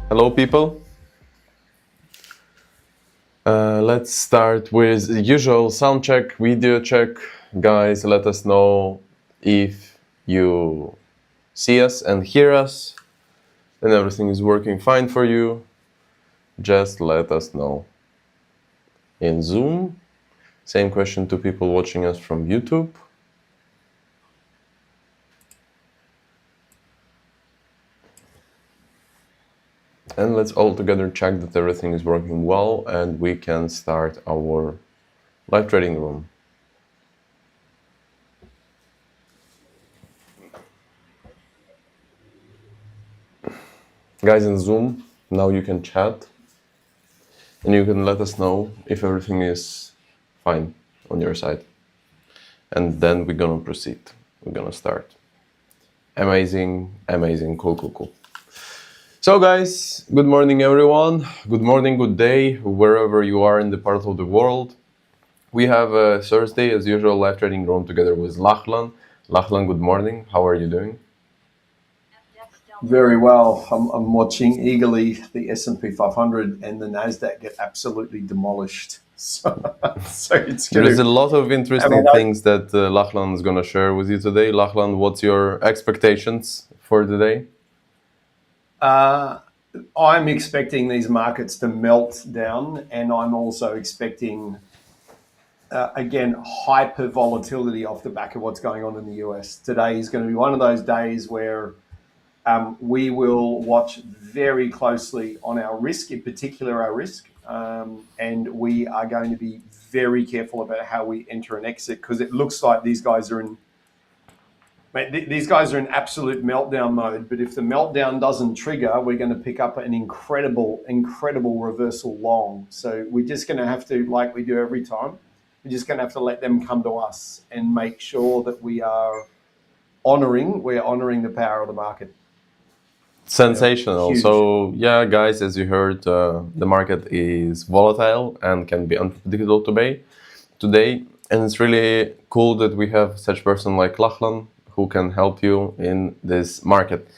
Hello, people. Let's start with the usual sound check, video check. Guys, let us know if you see us and hear us and everything is working fine for you. Just let us know. In Zoom, same question to people watching us from YouTube. And let's all together check that everything is working well and we can start our live trading room. Guys in Zoom, now you can chat and you can let us know if everything is fine on your side. And then we're gonna proceed. We're gonna start. Amazing, amazing, cool. So guys, good morning everyone. Good morning, good day, wherever you are in the part of the world. We have a Thursday, as usual, live trading room together with Lachlan. Lachlan, good morning. How are you doing? Very well. I'm watching eagerly the S&P 500 and the Nasdaq get absolutely demolished. So it's There going is a to. lot of interesting things that Lachlan is gonna share with you today. Lachlan, what's your expectations for today? I'm expecting these markets to melt down, and I'm also expecting again hyper volatility off the back of what's going on in the US. Today is going to be one of those days where we will watch very closely on our risk, in particular our risk, and we are going to be very careful about how we enter and exit, because it looks like these guys are in absolute meltdown mode. But if the meltdown doesn't trigger, we're going to pick up an incredible reversal long. So we're just going to have to, like we do every time, we're just going to have to let them come to us and make sure that we're honoring the power of the market. Sensational. Huge. So yeah, guys, as you heard, the market is volatile and can be unpredictable today, and it's really cool that we have such person like Lachlan who can help you in this market.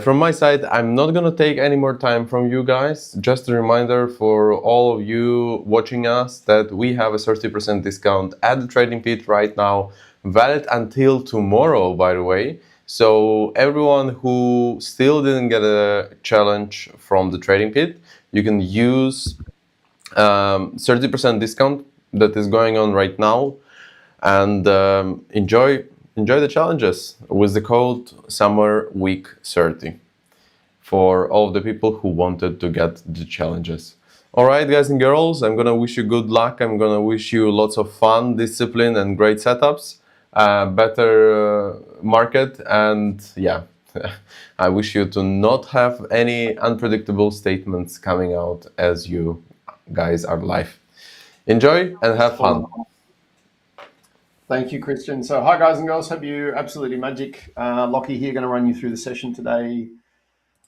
From my side, I'm not gonna take any more time from you guys. Just a reminder for all of you watching us that we have a 30% discount at the trading pit right now, valid until tomorrow, by the way. So everyone who still didn't get a challenge from the trading pit, you can use 30% discount that is going on right now, and enjoy the challenges with the code Summer Week 30 for all of the people who wanted to get the challenges. All right, guys and girls, I'm gonna wish you good luck. I'm gonna wish you lots of fun, discipline, and great setups, better market, and yeah, I wish you to not have any unpredictable statements coming out as you guys are live. Enjoy and have fun. Thank you, Christian. So, hi, guys and girls. Hope you absolutely magic. Lockie here, going to run you through the session today.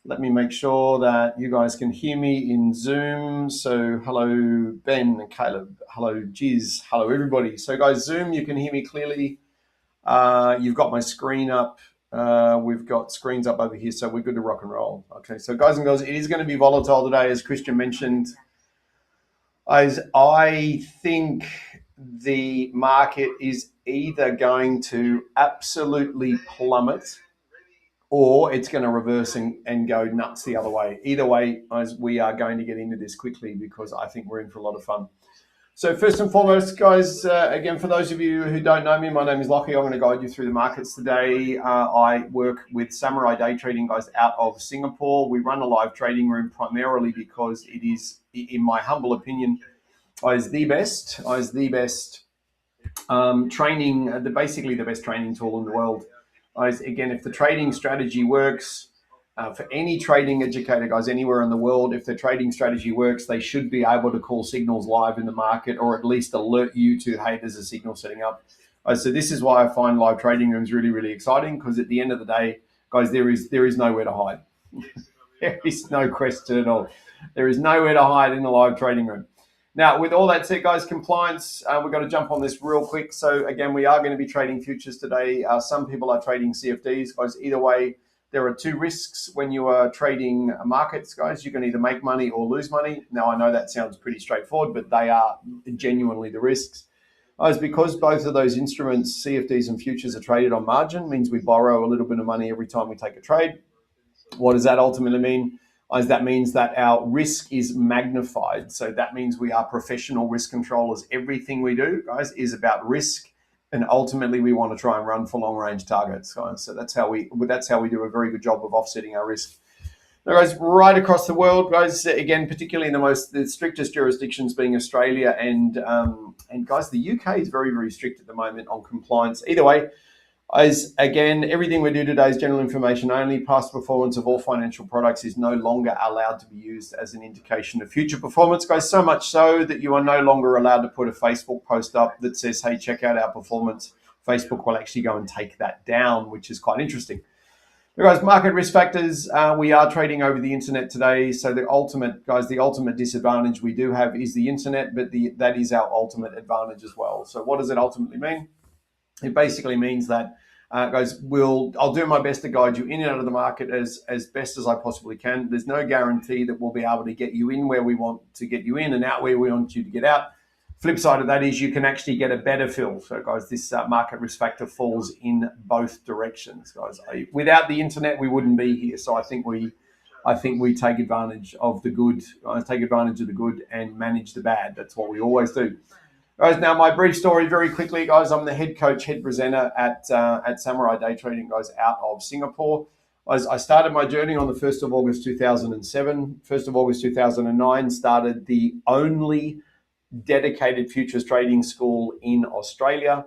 Let me make sure that you guys can hear me in Zoom. So, hello, Ben and Caleb. Hello, Jiz. Hello, everybody. So, guys, Zoom, you can hear me clearly. You've got my screen up. We've got screens up over here, so we're good to rock and roll. Okay, so guys and girls, it is going to be volatile today, as Christian mentioned. As I think the market is either going to absolutely plummet or it's going to reverse and go nuts the other way. Either way, as we are going to get into this quickly, because I think we're in for a lot of fun. So first and foremost, guys, again, for those of you who don't know me, my name is Lockie. I'm going to guide you through the markets today. I work with Samurai Day Trading, guys, out of Singapore. We run a live trading room primarily because it is, in my humble opinion, is the best training, basically the best training tool in the world. Again, if the trading strategy works, for any trading educator, guys, anywhere in the world, if the trading strategy works, they should be able to call signals live in the market, or at least alert you to, hey, there's a signal setting up. So this is why I find live trading rooms really, really exciting, because at the end of the day, guys, there is nowhere to hide. There is no question at all. There is nowhere to hide in the live trading room. Now, with all that said, guys, compliance, we've got to jump on this real quick. So again, we are going to be trading futures today. Some people are trading CFDs, guys. Either way, there are two risks when you are trading markets, guys. You can either make money or lose money. Now, I know that sounds pretty straightforward, but they are genuinely the risks. Is because both of those instruments, CFDs and futures, are traded on margin, means we borrow a little bit of money every time we take a trade. What does that ultimately mean? Is that means that our risk is magnified. So that means we are professional risk controllers. Everything we do, guys, is about risk, and ultimately we want to try and run for long range targets, guys. So that's how we do a very good job of offsetting our risk. Now, guys, right across the world, guys, again, particularly in the strictest jurisdictions being Australia and guys, the UK is very, very strict at the moment on compliance. Either way, as again, everything we do today is general information only. Past performance of all financial products is no longer allowed to be used as an indication of future performance, guys. So much so that you are no longer allowed to put a Facebook post up that says, "Hey, check out our performance." Facebook will actually go and take that down, which is quite interesting. Guys, market risk factors. We are trading over the internet today. So the ultimate disadvantage we do have is the internet, but that is our ultimate advantage as well. So what does it ultimately mean? It basically means that, guys, I'll do my best to guide you in and out of the market as best as I possibly can. There's no guarantee that we'll be able to get you in where we want to get you in and out where we want you to get out. Flip side of that is you can actually get a better fill. So, guys, this market risk factor falls in both directions, guys. Without the internet, we wouldn't be here. So I think we take advantage of the good. Take advantage of the good and manage the bad. That's what we always do. Guys, now my brief story very quickly, guys. I'm the head presenter at Samurai Day Trading, guys, out of Singapore. I started my journey on the 1st of August 2007. 1st of August 2009 started the only dedicated futures trading school in Australia.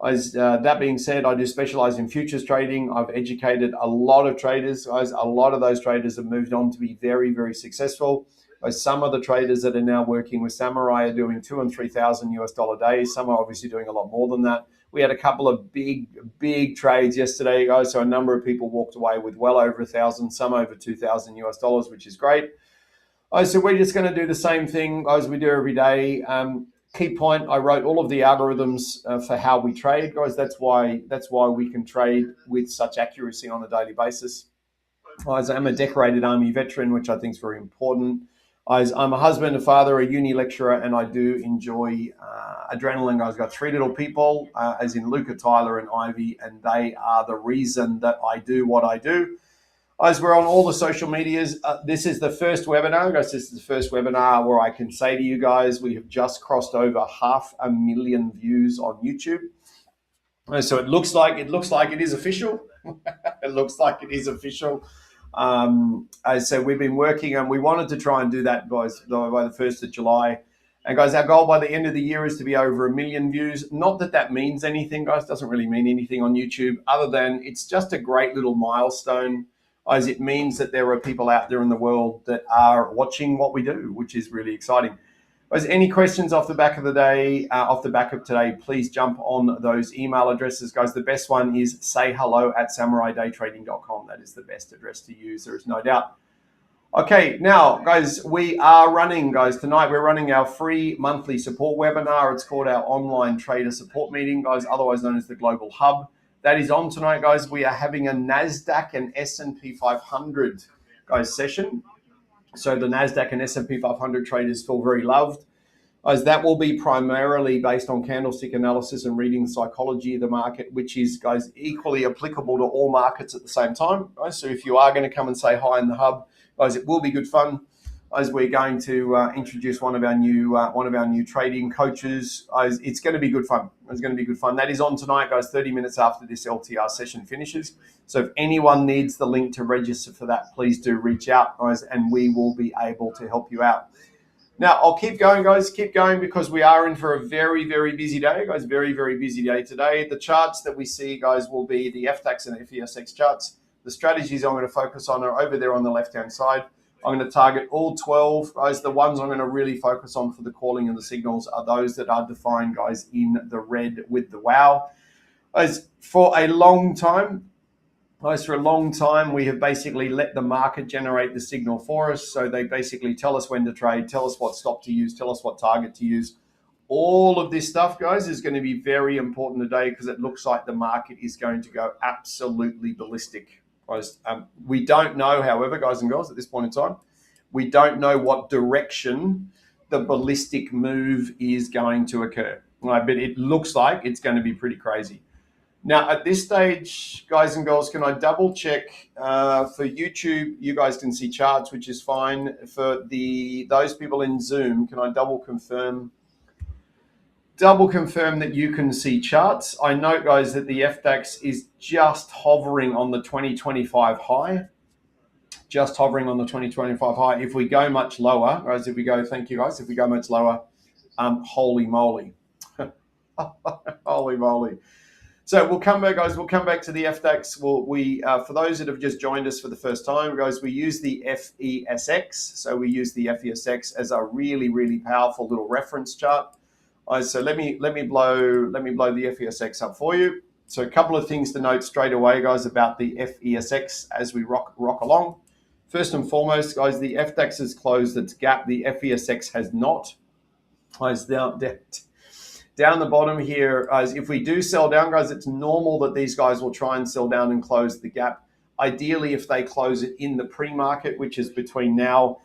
That being said, I do specialize in futures trading. I've educated a lot of traders. Guys, a lot of those traders have moved on to be very, very successful. Some of the traders that are now working with Samurai are doing $2,000 and $3,000 days. Some are obviously doing a lot more than that. We had a couple of big trades yesterday, guys. So a number of people walked away with well over $1,000, some over $2,000, which is great. So we're just going to do the same thing as we do every day. Key point: I wrote all of the algorithms for how we trade, guys. That's why we can trade with such accuracy on a daily basis. Guys, I'm a decorated Army veteran, which I think is very important. I'm a husband, a father, a uni lecturer, and I do enjoy adrenaline. I've got three little people, as in Luca, Tyler, and Ivy, and they are the reason that I do what I do. As we're on all the social medias, this is the first webinar, guys. This is the first webinar where I can say to you guys, we have just crossed over 500,000 views on YouTube. So it looks like it is official. It looks like it is official. So we've been working, and we wanted to try and do that, guys, by the 1st of July. And guys, our goal by the end of the year is to be over 1 million views. Not that that means anything, guys. It doesn't really mean anything on YouTube, other than it's just a great little milestone, as it means that there are people out there in the world that are watching what we do, which is really exciting. Guys, any questions off the back of today, please jump on those email addresses, guys. The best one is sayhello@samuraidaytrading.com. That is the best address to use. There is no doubt. Okay, now, guys, tonight we're running our free monthly support webinar. It's called our Online Trader Support Meeting, guys, otherwise known as the Global Hub. That is on tonight, guys. We are having a NASDAQ and S&P 500, guys, session. So the NASDAQ and S&P 500 traders feel very loved, as that will be primarily based on candlestick analysis and reading the psychology of the market, which is, guys, equally applicable to all markets at the same time, guys. So if you are going to come and say hi in the hub, guys, it will be good fun, as we're going to introduce one of our new trading coaches. It's going to be good fun. It's going to be good fun. That is on tonight, guys, 30 minutes after this LTR session finishes. So if anyone needs the link to register for that, please do reach out, guys, and we will be able to help you out. Now, I'll keep going, guys. Keep going, because we are in for a very, very busy day, guys. Very, very busy day today. The charts that we see, guys, will be the FTAX and FESX charts. The strategies I'm going to focus on are over there on the left-hand side. I'm going to target all 12, guys. The ones I'm going to really focus on for the calling and the signals are those that are defined, guys, in the red with the wow. Guys, for a long time, we have basically let the market generate the signal for us. So they basically tell us when to trade, tell us what stop to use, tell us what target to use. All of this stuff, guys, is going to be very important today, because it looks like the market is going to go absolutely ballistic. Guys, we don't know, however, guys and girls, at this point in time, we don't know what direction the ballistic move is going to occur. Right, but it looks like it's going to be pretty crazy. Now, at this stage, guys and girls, can I double check for YouTube? You guys can see charts, which is fine. For those people in Zoom, can I double confirm that you can see charts? I note, guys, that the FDAX is just hovering on the 2025 high. Just hovering on the 2025 high. If we go much lower, guys, if we go much lower, holy moly. Holy moly. So we'll come back, guys. We'll come back to the FDAX. For those that have just joined us for the first time, guys, we use the FESX. So we use the FESX as a really, really powerful little reference chart. So let me blow the FESX up for you. So a couple of things to note straight away, guys, about the FESX as we rock along. First and foremost, guys, the FDAX has closed its gap. The FESX has not. Guys, down the bottom here, if we do sell down, guys, it's normal that these guys will try and sell down and close the gap. Ideally, if they close it in the pre-market, which is between now,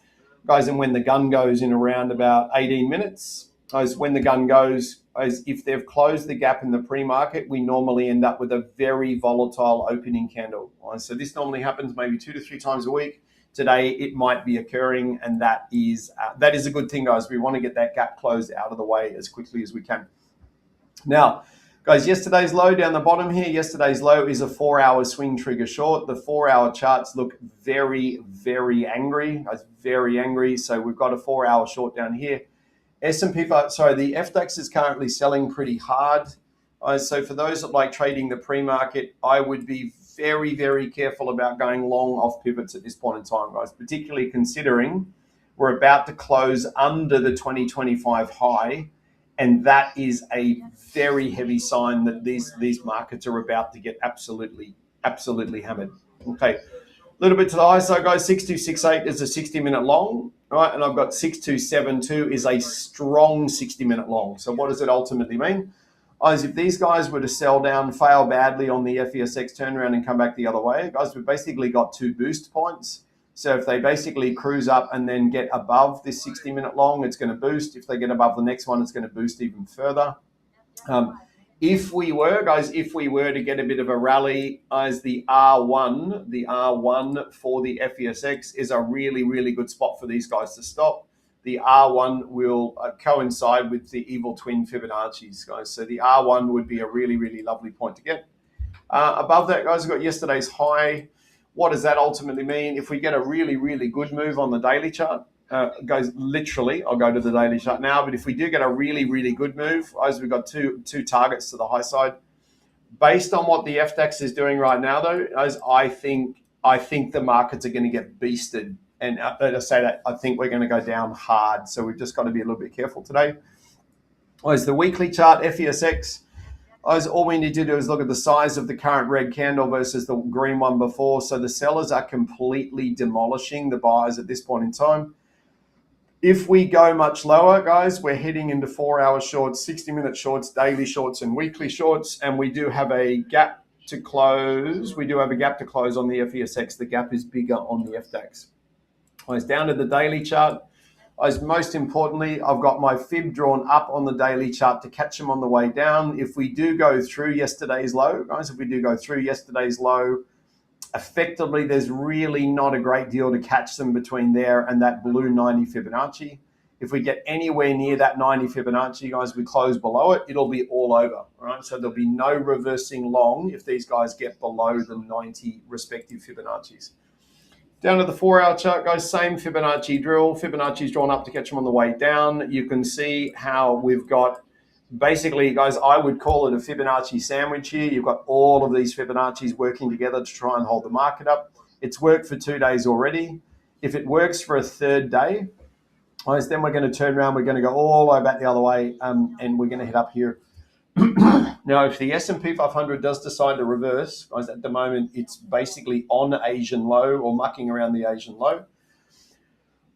guys, and when the gun goes in around about 18 minutes, guys, when the gun goes, guys, if they've closed the gap in the pre-market, we normally end up with a very volatile opening candle. So this normally happens maybe 2 to 3 times a week. Today, it might be occurring, and that is a good thing, guys. We want to get that gap closed out of the way as quickly as we can. Now, guys, yesterday's low down the bottom here, yesterday's low is a 4-hour swing trigger short. The 4-hour charts look very, very angry. Guys, very angry. So we've got a 4-hour short down here. the FDAX is currently selling pretty hard. So for those that like trading the pre-market, I would be very, very careful about going long off pivots at this point in time, guys, particularly considering we're about to close under the 2025 high. And that is a very heavy sign that these markets are about to get absolutely hammered. Okay, a little bit to the high side, guys. 6268 is a 60-minute long, right? And I've got 6272 is a strong 60-minute long. So what does it ultimately mean? Guys, if these guys were to sell down, fail badly on the FESX turnaround and come back the other way, guys, we've basically got 2 boost points. So if they basically cruise up and then get above this 60-minute long, it's going to boost. If they get above the next one, it's going to boost even further. If we were to get a bit of a rally, as the R1 for the FESX is a really, really good spot for these guys to stop. The R1 will coincide with the evil twin Fibonacci's, guys. So the R1 would be a really, really lovely point to get. Above that, guys, we've got yesterday's high. What does that ultimately mean? If we get a really, really good move on the daily chart, guys, literally, I'll go to the daily chart now, but if we do get a really, really good move, guys, we've got two targets to the high side. Based on what the FDAX is doing right now, though, guys, I think the markets are going to get beasted. And I say that, I think we're going to go down hard. So we've just got to be a little bit careful today. Guys, the weekly chart, FESX, all we need to do is look at the size of the current red candle versus the green one before. So the sellers are completely demolishing the buyers at this point in time. If we go much lower, guys, we're heading into 4-hour shorts, 60-minute shorts, daily shorts, and weekly shorts. And we do have a gap to close. We do have a gap to close on the FESX. The gap is bigger on the FDAX. Guys, down to the daily chart. Most importantly, I've got my fib drawn up on the daily chart to catch them on the way down. If we do go through yesterday's low, guys, effectively there's really not a great deal to catch them between there and that blue 90 Fibonacci. If we get anywhere near that 90 Fibonacci, guys, we close below it, it'll be all over, all right? So there'll be no reversing long if these guys get below the 90 respective Fibonacci's. Down to the 4-hour chart, guys, same Fibonacci drill. Fibonacci's drawn up to catch them on the way down. You can see how we've got, basically, guys, I would call it a Fibonacci sandwich here. You've got all of these Fibonacci's working together to try and hold the market up. It's worked for 2 days already. If it works for a third day, guys, then we're going to turn around. We're going to go all the way back the other way, and we're going to head up here. Now, if the S&P 500 does decide to reverse, guys, at the moment, it's basically on Asian low or mucking around the Asian low.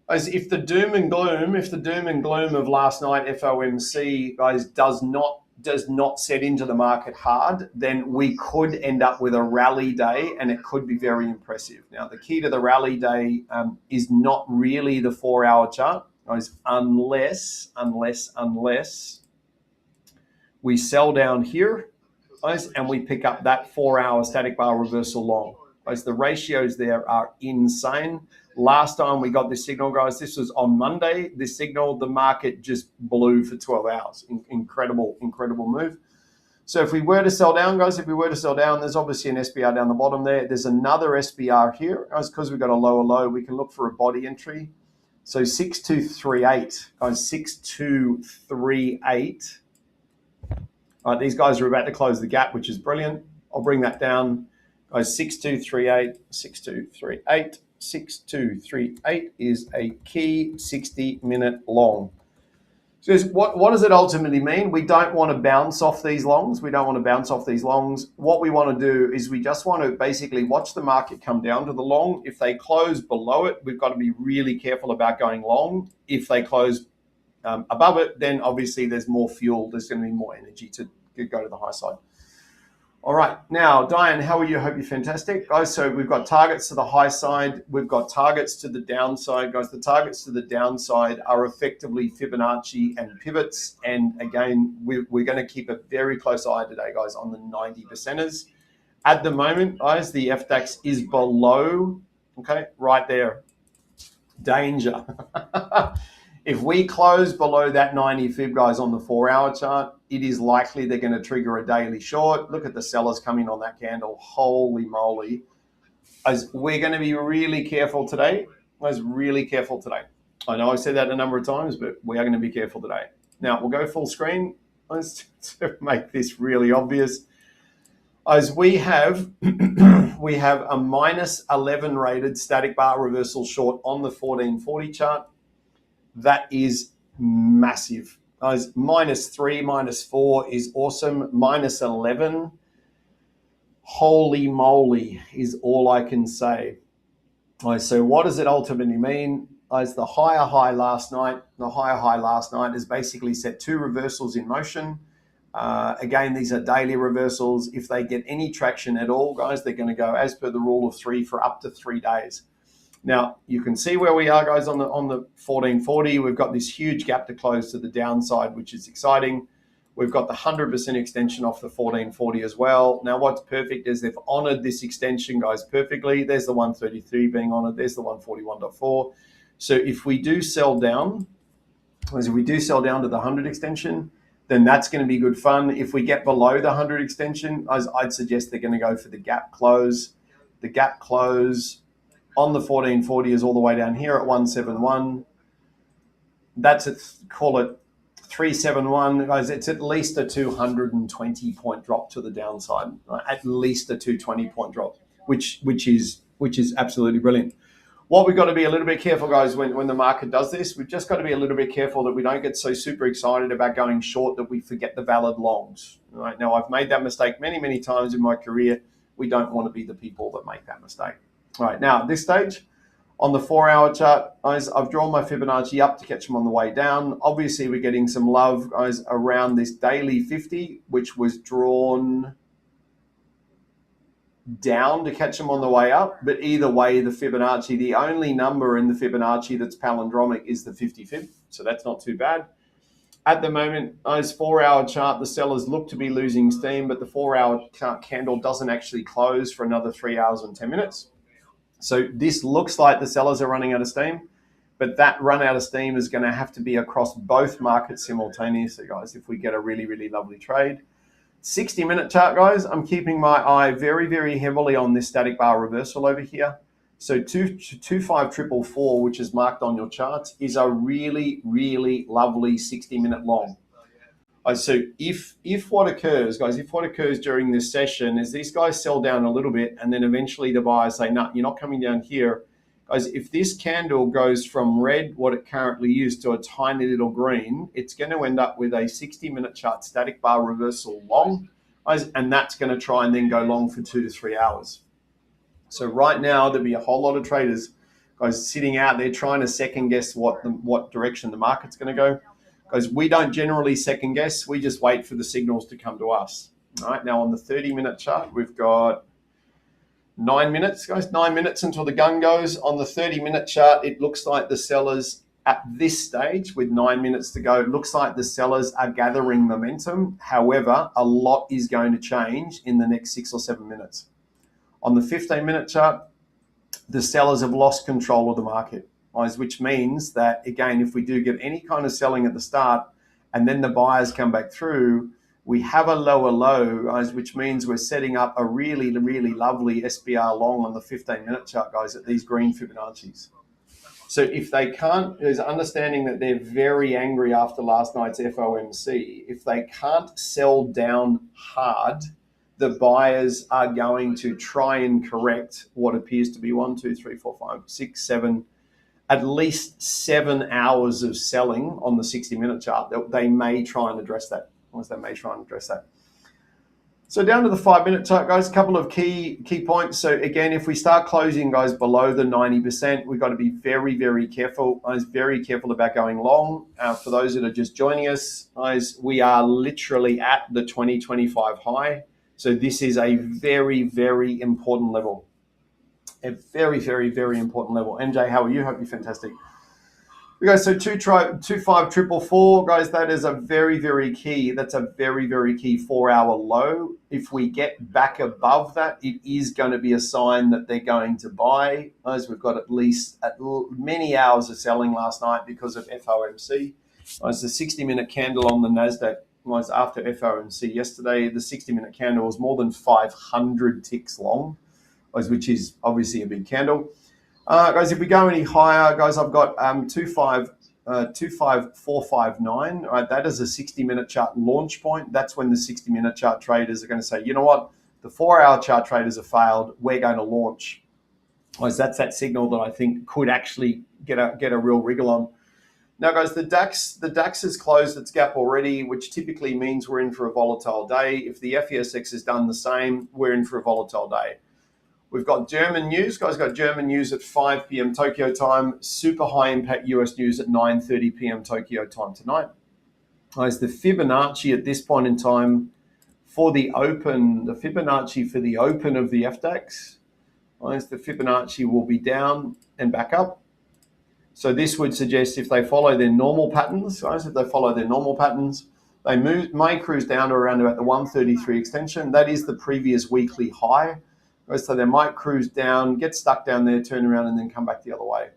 As if the doom and gloom of last night, FOMC, guys, does not does not set into the market hard, then we could end up with a rally day, and it could be very impressive. Now, the key to the rally day is not really the 4-hour chart, guys, unless we sell down here, guys, and we pick up that 4-hour static bar reversal long. Guys, the ratios there are insane. Last time we got this signal, guys, this was on Monday. This signal, the market just blew for 12 hours. Incredible move. So if we were to sell down, guys, there's obviously an SBR down the bottom there. There's another SBR here. Guys, because we've got a lower low, we can look for a body entry. So 6238, guys, 6238. All right, these guys are about to close the gap, which is brilliant. I'll bring that down. Guys, 6238, 6238. 6238 is a key 60-minute long. So what does it ultimately mean? We don't want to bounce off these longs. What we want to do is we just want to basically watch the market come down to the long. If they close below it, we've got to be really careful about going long. If they close above it, then obviously there's more fuel. There's going to be more energy to go to the high side. All right, now, Diane, how are you? I hope you're fantastic. Guys, so we've got targets to the high side. We've got targets to the downside. Guys, the targets to the downside are effectively Fibonacci and pivots. And again, we're going to keep a very close eye today, guys, on the 90 percenters. At the moment, guys, the FDAX is below, okay, right there. Danger. If we close below that 90 fib, guys, on the 4-hour chart, it is likely they're going to trigger a daily short. Look at the sellers coming on that candle. Holy moly. As we're going to be really careful today. Really careful today. I know I've said that a number of times, but we are going to be careful today. Now, we'll go full screen. Let's make this really obvious. As we have a minus 11 rated static bar reversal short on the 1440 chart. That is massive. Guys, -3, -4 is awesome. -11, holy moly, is all I can say. Guys, so what does it ultimately mean? Guys, the higher high last night has basically set 2 reversals in motion. Again, these are daily reversals. If they get any traction at all, guys, they're going to go as per the rule of 3 for up to 3 days. Now, you can see where we are, guys, on the 1440. We've got this huge gap to close to the downside, which is exciting. We've got the 100% extension off the 1440 as well. Now, what's perfect is they've honored this extension, guys, perfectly. There's the 133 being honored. There's the 141.4. So if we do sell down, to the 100 extension, then that's going to be good fun. If we get below the 100 extension, I'd suggest they're going to go for the gap close. The gap close on the 1440 is all the way down here at 171. That's at, call it 371, guys. It's at least a 220 point drop to the downside. At least a 220 point drop, which is absolutely brilliant. What we've got to be a little bit careful, guys, when the market does this, we've just got to be a little bit careful that we don't get so super excited about going short that we forget the valid longs. Right now, I've made that mistake many, many times in my career. We don't want to be the people that make that mistake. All right, now at this stage, on the 4-hour chart, guys, I've drawn my Fibonacci up to catch them on the way down. Obviously, we're getting some love, guys, around this daily 50, which was drawn down to catch them on the way up. But either way, the Fibonacci, the only number in the Fibonacci that's palindromic is the 50 fib. So that's not too bad. At the moment, guys, 4-hour chart, the sellers look to be losing steam, but the 4-hour candle doesn't actually close for another 3 hours and 10 minutes. So this looks like the sellers are running out of steam, but that run out of steam is going to have to be across both markets simultaneously, guys, if we get a really, really lovely trade. 60-minute chart, guys, I'm keeping my eye very, very heavily on this static bar reversal over here. So 25444, which is marked on your charts, is a really, really lovely 60-minute long. So if what occurs, guys, during this session is these guys sell down a little bit and then eventually the buyers say, no, you're not coming down here. Guys, if this candle goes from red, what it currently is, to a tiny little green, it's going to end up with a 60-minute chart static bar reversal long, guys, and that's going to try and then go long for 2 to 3 hours. So right now, there'll be a whole lot of traders, guys, sitting out there trying to second guess what direction the market's going to go. Guys, we don't generally second guess. We just wait for the signals to come to us. All right, now on the 30-minute chart, we've got 9 minutes, guys, 9 minutes until the gun goes. On the 30-minute chart, it looks like the sellers at this stage with 9 minutes to go, it looks like the sellers are gathering momentum. However, a lot is going to change in the next 6 or 7 minutes. On the 15-minute chart, the sellers have lost control of the market, guys, which means that, again, if we do get any kind of selling at the start and then the buyers come back through, we have a lower low, guys, which means we're setting up a really, really lovely SBR long on the 15-minute chart, guys, at these green Fibonacci's. So if they can't, there's understanding that they're very angry after last night's FOMC. If they can't sell down hard, the buyers are going to try and correct what appears to be 1, 2, 3, 4, 5, 6, 7, at least 7 hours of selling on the 60-minute chart. They may try and address that. So down to the 5-minute chart, guys, a couple of key points. So again, if we start closing, guys, below the 90%, we've got to be very, very careful. Guys, very careful about going long. For those that are just joining us, guys, we are literally at the 2025 high. So this is a very, very important level. A very, very, very important level. MJ, how are you? Hope you're fantastic. Okay, so 25444, guys, that is a very, very key. That's a very, very key 4-hour low. If we get back above that, it is going to be a sign that they're going to buy. Guys, we've got at least many hours of selling last night because of FOMC. Guys, the 60-minute candle on the NASDAQ was after FOMC yesterday. The 60-minute candle was more than 500 ticks long, which is obviously a big candle. Guys, if we go any higher, guys, I've got 25459. Right, that is a 60-minute chart launch point. That's when the 60-minute chart traders are going to say, you know what, the 4-hour chart traders have failed. We're going to launch. Guys, that's that signal that I think could actually get a real wriggle on. Now, guys, the DAX has closed its gap already, which typically means we're in for a volatile day. If the FESX has done the same, we're in for a volatile day. We've got German news. Guys, got German news at 5 p.m. Tokyo time. Super high impact US news at 9:30 p.m. Tokyo time tonight. Guys, the Fibonacci at this point in time for the open, the Fibonacci for the open of the FDAX, guys, the Fibonacci will be down and back up. So this would suggest if they follow their normal patterns, guys, they may cruise down to around about the 133 extension. That is the previous weekly high. So they might cruise down, get stuck down there, turn around, and then come back the other way.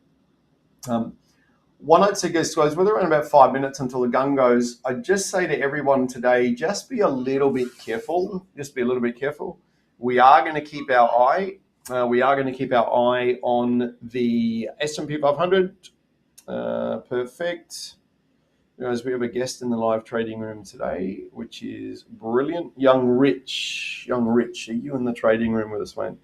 One I'd suggest, guys, we're around about 5 minutes until the gun goes. I'd just say to everyone today, just be a little bit careful. We are going to keep our eye. On the S&P 500. Perfect. Guys, we have a guest in the live trading room today, which is brilliant. Young Rich, are you in the trading room with us, mate?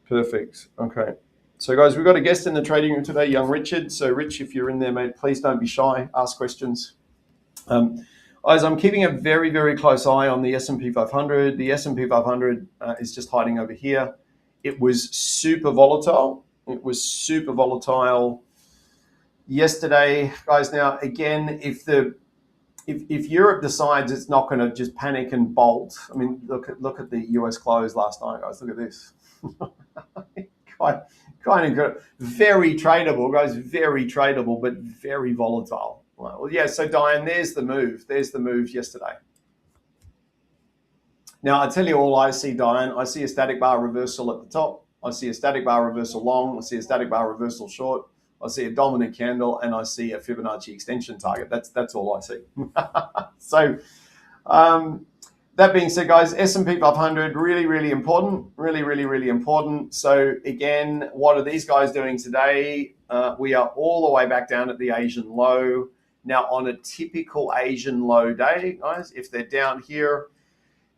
Perfect. Okay. So, guys, we've got a guest in the trading room today, young Richard. So, Rich, if you're in there, mate, please don't be shy. Ask questions. Guys, I'm keeping a very, very close eye on the S&P 500. The S&P 500 is just hiding over here. It was super volatile. Yesterday, guys. Now, again, if Europe decides it's not going to just panic and bolt, I mean, look at the US close last night, guys. Look at this. Quite incredible. Very tradable, guys. Very tradable, but very volatile. Well, yeah. So, Diane, there's the move. There's the move yesterday. Now, I tell you all I see, Diane. I see a static bar reversal at the top. I see a static bar reversal long. I see a static bar reversal short. I see a dominant candle, and I see a Fibonacci extension target. That's all I see. So, that being said, guys, S&P 500, really, really important. Really, really, really important. So, again, what are these guys doing today? We are all the way back down at the Asian low. Now, on a typical Asian low day, guys, if they're down here,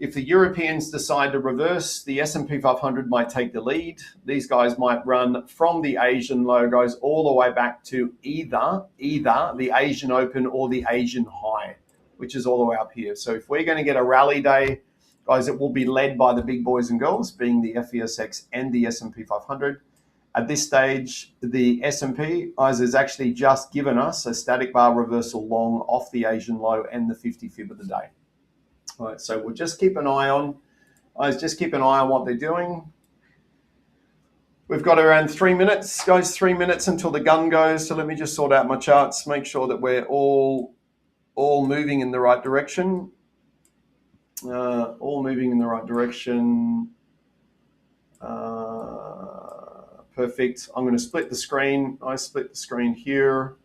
if the Europeans decide to reverse, the S&P 500 might take the lead. These guys might run from the Asian low, guys, all the way back to either the Asian open or the Asian high, which is all the way up here. So if we're going to get a rally day, guys, it will be led by the big boys and girls, being the FESX and the S&P 500. At this stage, the S&P has actually just given us a static bar reversal long off the Asian low and the 50 fib of the day. All right, so we'll just keep an eye on, just keep an eye on what they're doing. We've got around 3 minutes, guys, 3 minutes until the gun goes. So let me just sort out my charts, make sure that we're all moving in the right direction. All moving in the right direction. Perfect. I'm going to split the screen. I split the screen here.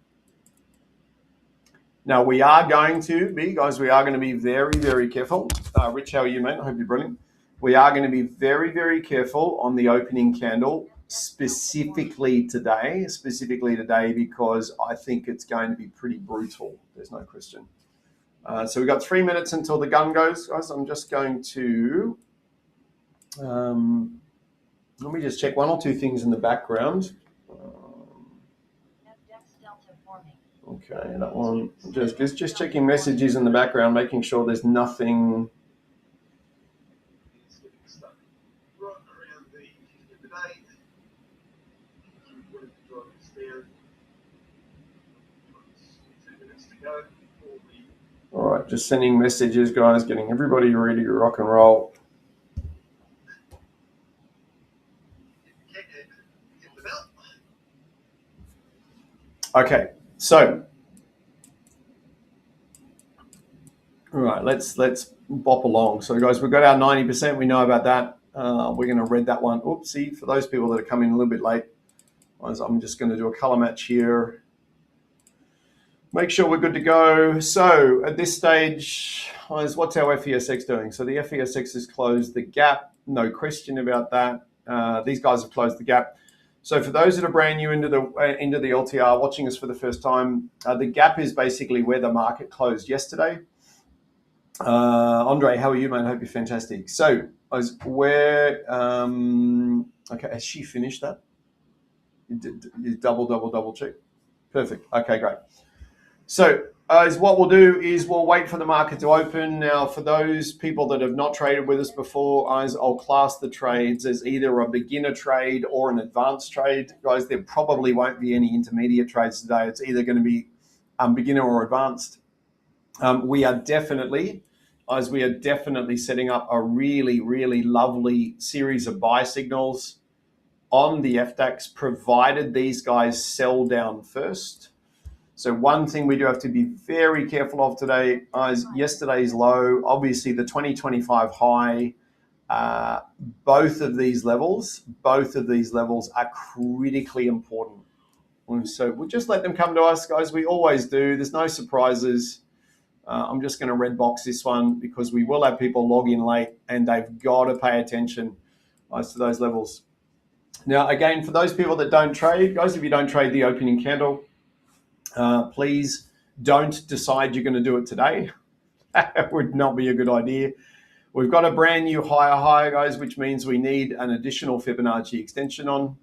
Now we are going to be, guys, we are going to be very, very careful. Rich, how are you, mate? I hope you're brilliant. We are going to be very, very careful on the opening candle, specifically today, because I think it's going to be pretty brutal. There's no question. So we've got 3 minutes until the gun goes, guys. I'm just going to, let me just check one or two things in the background. Okay, that one, just checking messages in the background, making sure there's nothing. All right, just sending messages, guys, getting everybody ready to rock and roll. Okay, so, all right, let's bop along. So, guys, we've got our 90%. We know about that. We're going to read that one. Oopsie, for those people that are coming a little bit late, I'm just going to do a color match here. Make sure we're good to go. So at this stage, what's our FESX doing? So the FESX has closed the gap. No question about that. These guys have closed the gap. So for those that are brand new into the LTR, watching us for the first time, the gap is basically where the market closed yesterday. Andre, how are you, man? I hope you're fantastic. So where, okay, has she finished that? You double check. Perfect. Okay, great. So what we'll do is we'll wait for the market to open. Now, for those people that have not traded with us before, I'll class the trades as either a beginner trade or an advanced trade. Guys, there probably won't be any intermediate trades today. It's either going to be beginner or advanced. We are definitely setting up a really, really lovely series of buy signals on the FDAX, provided these guys sell down first. So one thing we do have to be very careful of today is yesterday's low, obviously the 2025 high. Both of these levels are critically important. So we'll just let them come to us, guys. We always do. There's no surprises. I'm just going to red box this one because we will have people log in late and they've got to pay attention to those levels. Now, again, for those people that don't trade, guys, if you don't trade the opening candle, please don't decide you're going to do it today. That would not be a good idea. We've got a brand new higher high, guys, which means we need an additional Fibonacci extension on.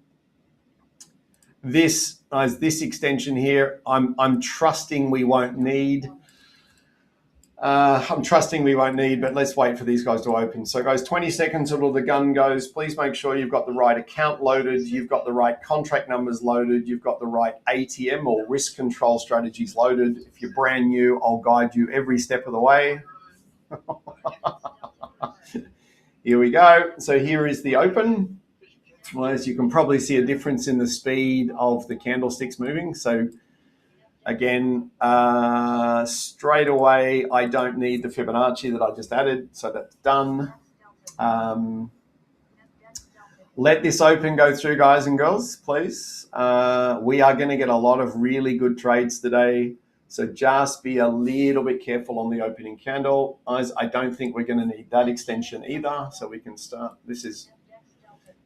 This extension here, I'm trusting we won't need. But let's wait for these guys to open. So, guys, 20 seconds until the gun goes. Please make sure you've got the right account loaded, you've got the right contract numbers loaded, you've got the right ATM or risk control strategies loaded. If you're brand new, I'll guide you every step of the way. Here we go. So here is the open. Well, as you can probably see a difference in the speed of the candlesticks moving. So again, straight away, I don't need the Fibonacci that I just added, so that's done. Let this open go through, guys and girls, please. We are going to get a lot of really good trades today, so just be a little bit careful on the opening candle. I don't think we're going to need that extension either, so we can start.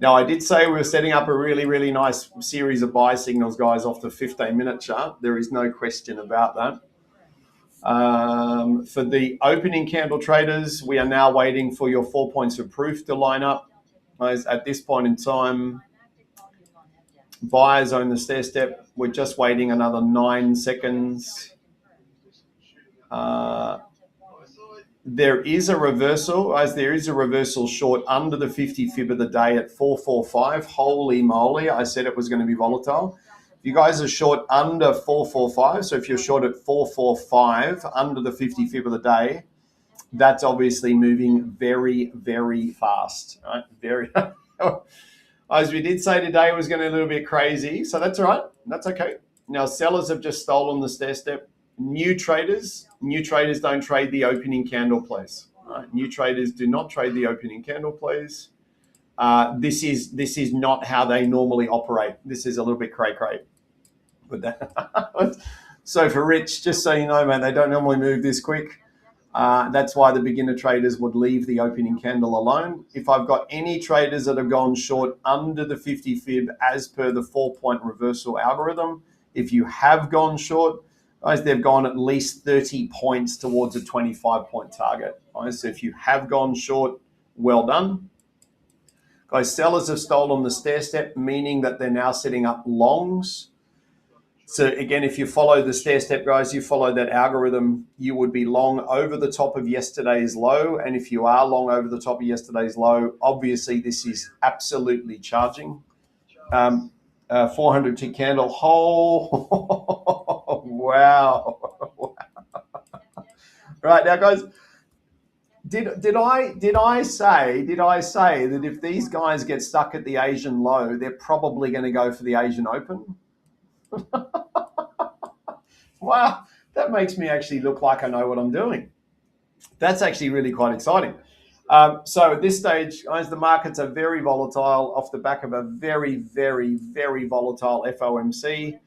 Now, I did say we were setting up a really, really nice series of buy signals, guys, off the 15-minute chart. There is no question about that. For the opening candle traders, we are now waiting for your 4 points of proof to line up. Guys, at this point in time, buyers own the stair step. We're just waiting another 9 seconds. there is a reversal, as there is a reversal short under the 50 fib of the day at 445. Holy moly, I said it was going to be volatile. If you guys are short under 445, so if you're short at 445 under the 50 fib of the day, that's obviously moving very, very fast. Right? Very. As we did say today, it was going to be a little bit crazy, so that's all right. That's okay. Now, sellers have just stolen the stair step. New traders don't trade the opening candle, please. Right? New traders do not trade the opening candle, please. This is not how they normally operate. This is a little bit cray-cray. So for Rich, just so you know, man, they don't normally move this quick. That's why the beginner traders would leave the opening candle alone. If I've got any traders that have gone short under the 50 fib as per the 4-point reversal algorithm, if you have gone short, guys, they've gone at least 30 points towards a 25-point target. Guys, so if you have gone short, well done. Guys, sellers have stolen the stair step, meaning that they're now setting up longs. So again, if you follow the stair step, guys, you follow that algorithm, you would be long over the top of yesterday's low. And if you are long over the top of yesterday's low, obviously this is absolutely charging. 400 tick candle. Oh, wow. Right now, guys, did I say that if these guys get stuck at the Asian low, they're probably going to go for the Asian Open? Wow, that makes me actually look like I know what I'm doing. That's actually really quite exciting. So at this stage, guys, the markets are very volatile off the back of a very, very, very volatile FOMC.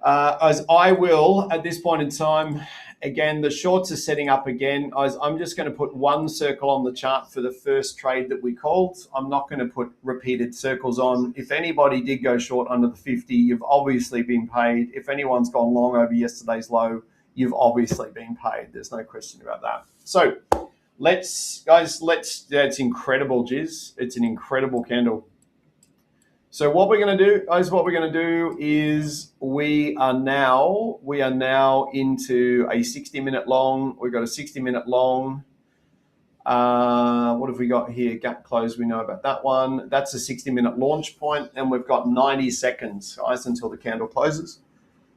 As I will, at this point in time, again, the shorts are setting up again. I'm just going to put one circle on the chart for the first trade that we called. I'm not going to put repeated circles on. If anybody did go short under the 50, you've obviously been paid. If anyone's gone long over yesterday's low, you've obviously been paid. There's no question about that. So let's, it's incredible, Jiz. It's an incredible candle. So what we're going to do, guys, is we are now into a 60-minute long. We've got a 60-minute long. What have we got here? Gap close, we know about that one. That's a 60-minute launch point, and we've got 90 seconds, guys, until the candle closes.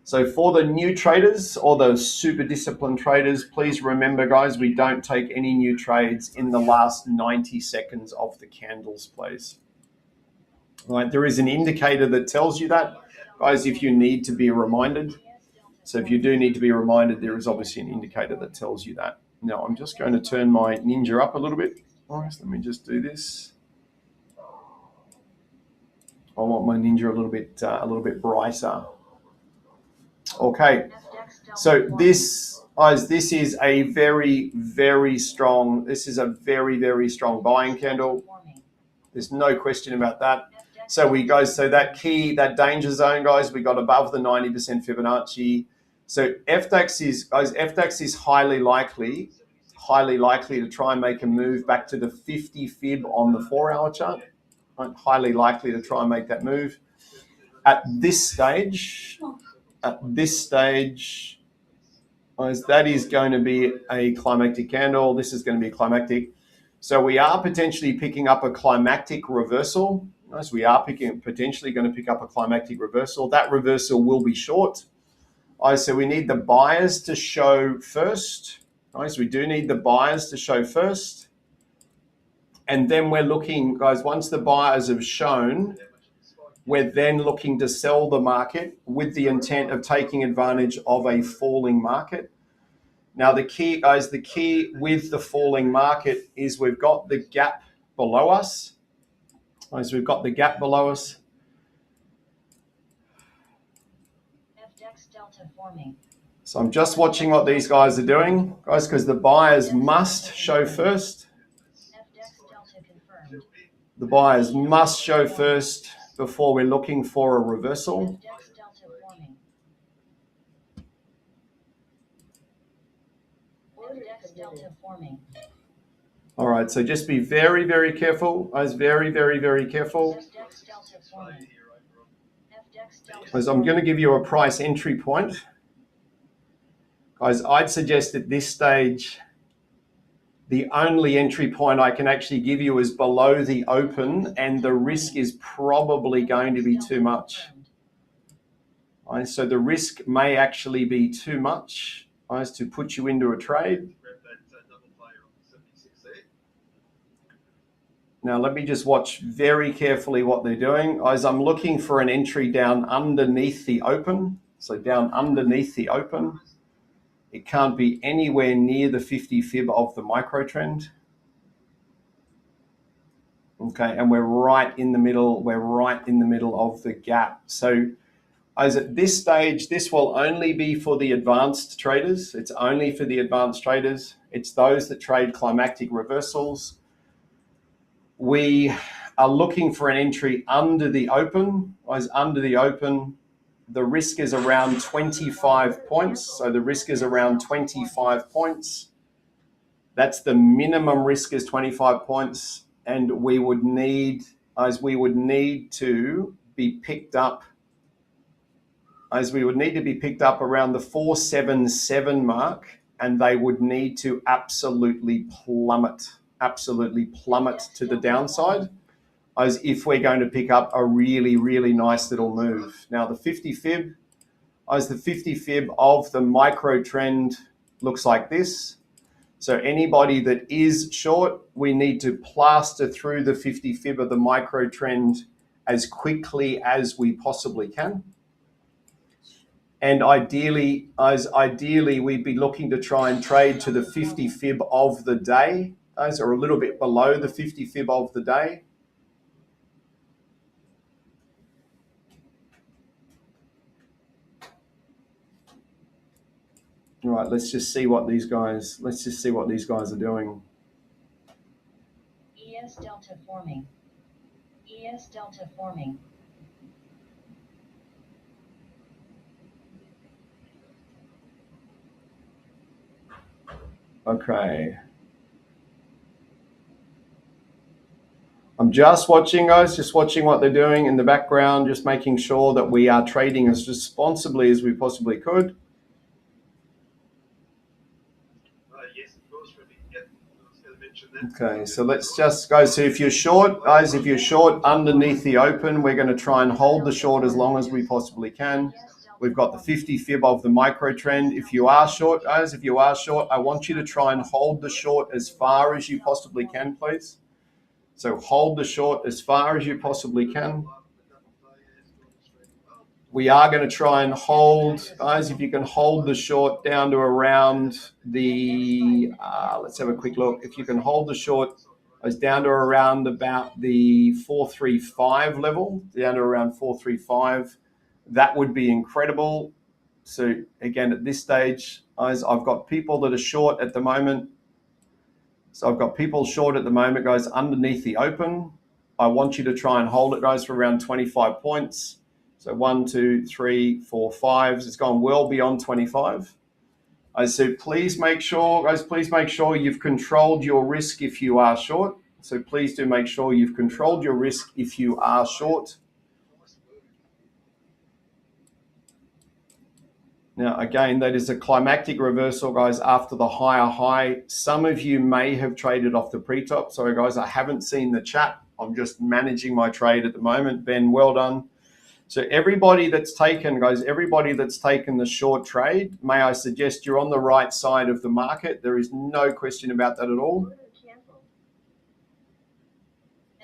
So for the new traders or the super disciplined traders, please remember, guys, we don't take any new trades in the last 90 seconds of the candles, please. Right, there is an indicator that tells you that, guys, if you need to be reminded. So if you do need to be reminded, there is obviously an indicator that tells you that. Now, I'm just going to turn my Ninja up a little bit. All right, so let me just do this. I want my Ninja a little bit brighter. Okay, so this is a very, very strong. This is a very, very strong buying candle. There's no question about that. So that danger zone, guys, we got above the 90% Fibonacci. So FDAX is highly likely to try and make a move back to the 50 fib on the 4-hour chart. Right? Highly likely to try and make that move. At this stage, guys, that is going to be a climactic candle. This is going to be climactic. So we are potentially picking up a climactic reversal. Nice. We are potentially going to pick up a climactic reversal. That reversal will be short. So we need the buyers to show first. Nice. We do need the buyers to show first. And then we're looking, guys, once the buyers have shown, we're then looking to sell the market with the intent of taking advantage of a falling market. Now, the key with the falling market is we've got the gap below us. So we've got the gap below us. FDAX delta forming. So I'm just watching what these guys are doing, guys, because the buyers must show first. FDAX delta confirmed. The buyers must show first before we're looking for a reversal. FDAX delta forming. FDAX delta forming. All right, so just be very, very careful. I was very, very, very careful. Guys, I'm going to give you a price entry point. Guys, I'd suggest at this stage, The only entry point I can actually give you is below the open, and the risk is probably going to be too much. Right, so the risk may actually be too much as to put you into a trade. Now let me just watch very carefully what they're doing. As I'm looking for an entry down underneath the open. So down underneath the open. It can't be anywhere near the 50 fib of the micro trend. Okay, and we're right in the middle. We're right in the middle of the gap. So as at this stage, this will only be for the advanced traders. It's only for the advanced traders. It's those that trade climactic reversals. We are looking for an entry under the open. As under the open, the risk is around 25 points. So the risk is around 25 points. That's the minimum risk is 25 points. And we would need to be picked up around the 477 mark, and they would need to absolutely plummet to the downside, as if we're going to pick up a really, really nice little move. Now the 50 fib of the micro trend looks like this. So anybody that is short, we need to plaster through the 50 fib of the micro trend as quickly as we possibly can. And ideally, we'd be looking to try and trade to the 50 fib of the day, or a little bit below the 50 fib of the day. All right, let's just see what these guys are doing. ES delta forming. ES delta forming. Okay. I'm just watching, guys, just watching what they're doing in the background, just making sure that we are trading as responsibly as we possibly could. Okay, so let's just go. So if you're short, guys, if you're short underneath the open, we're going to try and hold the short as long as we possibly can. We've got the 50 fib of the micro trend. If you are short, guys, I want you to try and hold the short as far as you possibly can, please. So hold the short as far as you possibly can. We are going to try and hold, guys, if you can hold the short down to around the, let's have a quick look. If you can hold the short down to around about the 435 level, down to around 435, that would be incredible. So again, at this stage, guys, I've got people that are short at the moment. So I've got people short at the moment, guys, underneath the open. I want you to try and hold it, guys, for around 25 points. So 1, 2, 3, 4, 5. It's gone well beyond 25. So please make sure, guys, you've controlled your risk if you are short. So please do make sure you've controlled your risk if you are short. Now, again, that is a climactic reversal, guys, after the higher high. Some of you may have traded off the pre-top. Sorry, guys, I haven't seen the chat. I'm just managing my trade at the moment. Ben, well done. So everybody that's taken, guys, the short trade, may I suggest you're on the right side of the market. There is no question about that at all.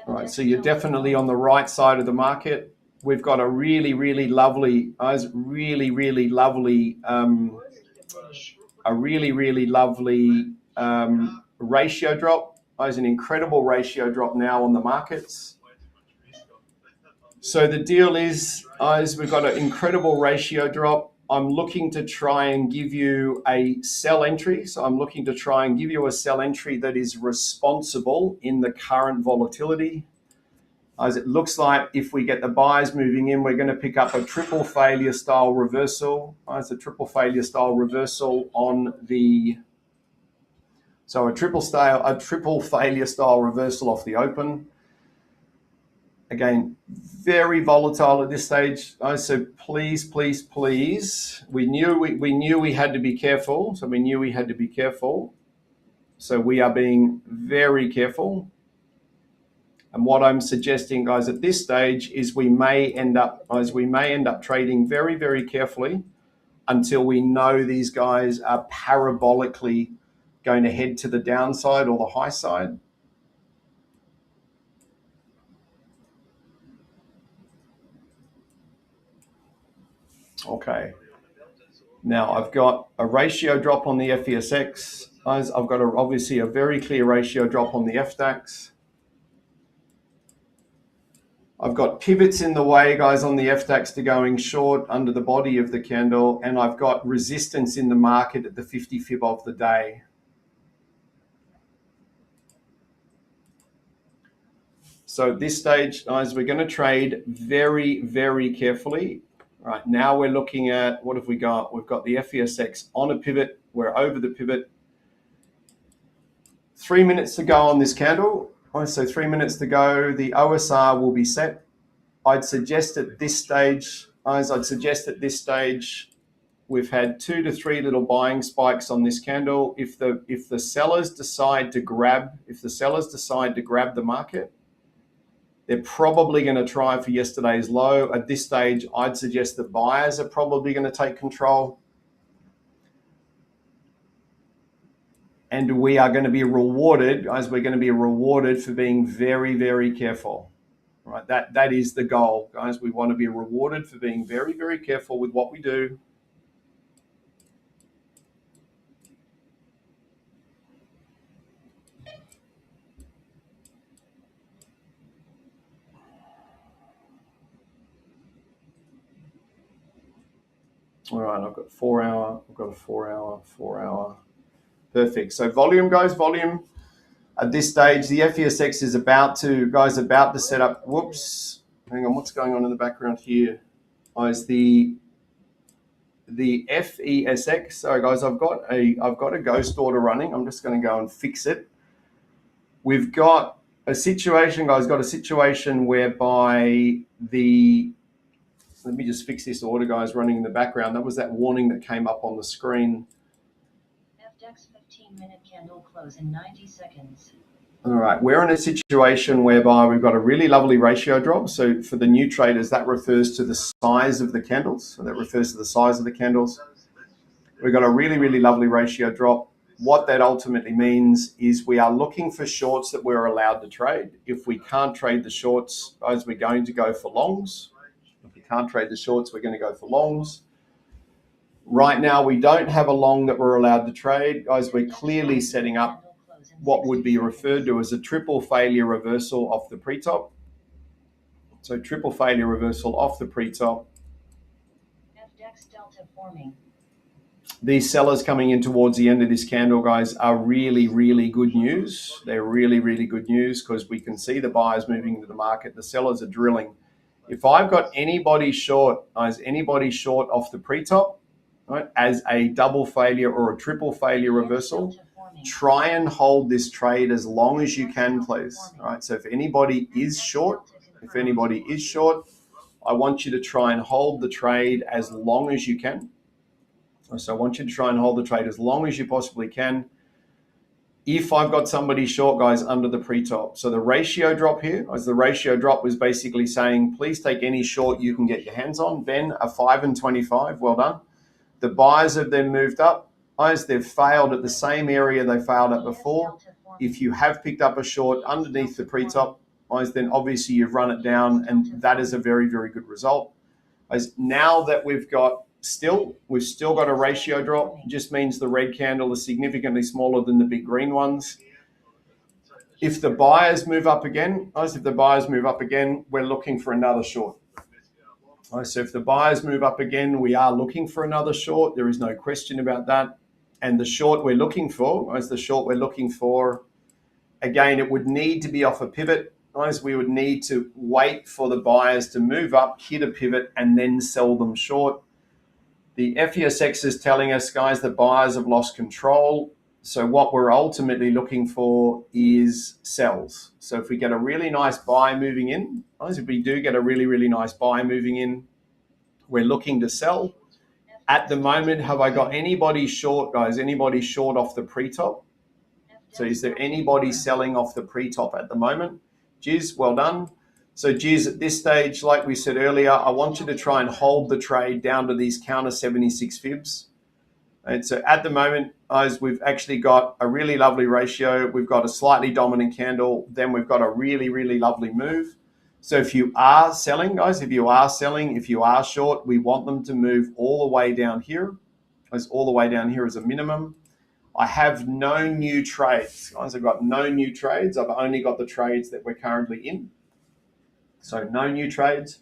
All right, so you're definitely on the right side of the market. We've got a really, really lovely, ratio drop. There's an incredible ratio drop now on the markets. So the deal is, we've got an incredible ratio drop. I'm looking to try and give you a sell entry. So I'm looking to try and give you a sell entry that is responsible in the current volatility. As it looks like if we get the buyers moving in, we're going to pick up a triple failure style reversal. It's a triple failure style reversal on the, so a triple failure style reversal off the open. Again, very volatile at this stage. So please, we knew we had to be careful. So we are being very careful. And what I'm suggesting, guys, at this stage is we may end up trading very, very carefully until we know these guys are parabolically going to head to the downside or the high side. Okay. Now I've got a ratio drop on the FESX. Guys, I've got obviously a very clear ratio drop on the FDAX. I've got pivots in the way, guys, on the FDAX to going short under the body of the candle, and I've got resistance in the market at the 50 fib of the day. So at this stage, guys, we're going to trade very, very carefully. Right now we're looking at, what have we got? We've got the FESX on a pivot. We're over the pivot. 3 minutes to go on this candle. So 3 minutes to go. The OSR will be set. I'd suggest at this stage, guys, we've had 2 to 3 little buying spikes on this candle. If the sellers decide to grab the market, they're probably going to try for yesterday's low. At this stage, I'd suggest the buyers are probably going to take control. And we are going to be rewarded, guys, we're going to be rewarded for being very, very careful. Right? That is the goal, guys. We want to be rewarded for being very, very careful with what we do. All right, I've got 4 hour, I've got a 4 hour, 4 hour. Perfect. So volume, guys, volume. At this stage, the FESX is about to set up. Whoops. Hang on, what's going on in the background here? Is the FESX. Sorry, guys, I've got a ghost order running. I'm just going to go and fix it. We've got a situation, guys. Got a situation whereby let me just fix this order, guys, running in the background. That was that warning that came up on the screen. FDAX 15-minute candle close in 90 seconds. All right, we're in a situation whereby we've got a really lovely ratio drop. So for the new traders, that refers to the size of the candles. So that refers to the size of the candles. We've got a really, really lovely ratio drop. What that ultimately means is we are looking for shorts that we're allowed to trade. If we can't trade the shorts, guys, we're going to go for longs. If we can't trade the shorts, we're going to go for longs. Right now, we don't have a long that we're allowed to trade. Guys, we're clearly setting up what would be referred to as a triple failure reversal off the pre-top. So triple failure reversal off the pre-top. FDAX delta forming. These sellers coming in towards the end of this candle, guys, are really, really good news. They're really, really good news because we can see the buyers moving into the market. The sellers are drilling. If I've got anybody short, guys, anybody short off the pre-top, right, as a double failure or a triple failure reversal, try and hold this trade as long as you can, please. All right. So if anybody is short, I want you to try and hold the trade as long as you can. So I want you to try and hold the trade as long as you possibly can. If I've got somebody short, guys, under the pre-top. So the ratio drop here, as the ratio drop was basically saying, please take any short you can get your hands on. Ben, a 5 and 25, well done. The buyers have then moved up. Guys, they've failed at the same area they failed at before. If you have picked up a short underneath the pre-top, guys, then obviously you've run it down, and that is a very, very good result. As now that we've still got a ratio drop, just means the red candle is significantly smaller than the big green ones. If the buyers move up again, we're looking for another short. So if the buyers move up again, we are looking for another short. There is no question about that. And the short we're looking for, again, it would need to be off a pivot. Guys, we would need to wait for the buyers to move up, hit a pivot, and then sell them short. The FESX is telling us, guys, that buyers have lost control. So what we're ultimately looking for is sells. So if we get a really nice buy moving in, guys, if we do get a really, really nice buy moving in, we're looking to sell. At the moment, have I got anybody short, guys? Anybody short off the pre-top? So is there anybody selling off the pre-top at the moment? Giz, well done. So Giz, at this stage, like we said earlier, I want you to try and hold the trade down to these counter 76 fibs. And so at the moment, guys, we've actually got a really lovely ratio. We've got a slightly dominant candle. Then we've got a really, really lovely move. So if you are selling, guys, if you are selling, if you are short, we want them to move all the way down here. As all the way down here as a minimum. I have no new trades. Guys, I've got no new trades. I've only got the trades that we're currently in. So no new trades.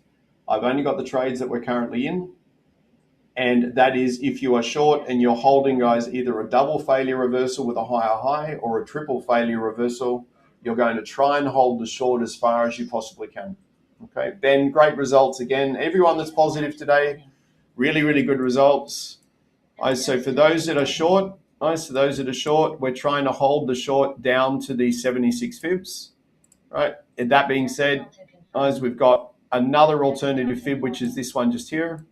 I've only got the trades that we're currently in. And that is if you are short and you're holding, guys, either a double failure reversal with a higher high or a triple failure reversal, you're going to try and hold the short as far as you possibly can. Okay, Ben, great results again. Everyone that's positive today, really, really good results. So for those that are short, we're trying to hold the short down to the 76 fibs. Right. And that being said, guys, we've got another alternative fib, which is this one just here.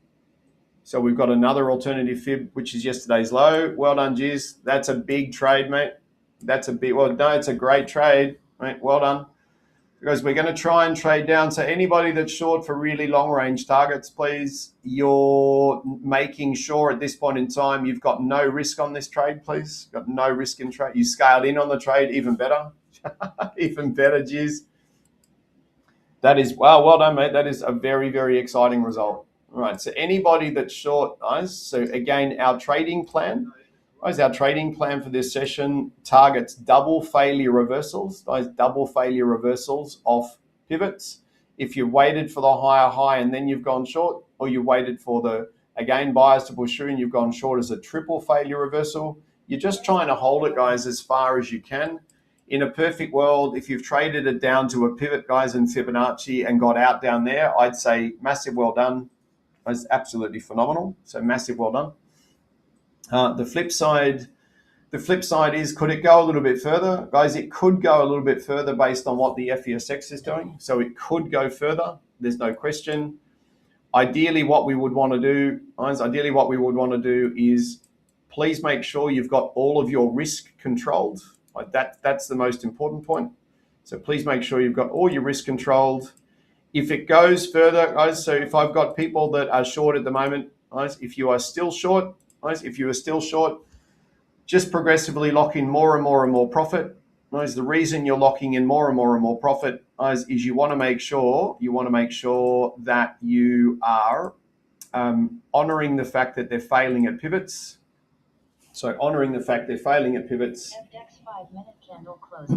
So we've got another alternative fib, which is yesterday's low. Well done, Giz. That's a big trade, mate. It's a great trade, mate. Well done. Because we're going to try and trade down. So anybody that's short for really long range targets, please, you're making sure at this point in time you've got no risk on this trade, please. Got no risk in trade. You scaled in on the trade, even better. Even better, Giz. That is, wow, well done, mate. That is a very, very exciting result. All right, so anybody that's short, guys, so again, our trading plan for this session targets double failure reversals, double failure reversals off pivots. If you waited for the higher high and then you've gone short, or you waited for the, again, buyers to push through and you've gone short as a triple failure reversal, you're just trying to hold it, guys, as far as you can. In a perfect world, if you've traded it down to a pivot, guys, in Fibonacci and got out down there, I'd say massive well done. It's absolutely phenomenal. So massive well done. The flip side is, could it go a little bit further? Guys, it could go a little bit further based on what the FESX is doing. So it could go further. There's no question. Ideally, what we would want to do, guys, is please make sure you've got all of your risk controlled. That's the most important point. So please make sure you've got all your risk controlled. If it goes further, guys, so if I've got people that are short at the moment, guys, if you are still short, just progressively lock in more and more and more profit. Guys, the reason you're locking in more and more and more profit, guys, is you want to make sure that you are honoring the fact that they're failing at pivots. So honoring the fact they're failing at pivots. FDX 5-minute candle close.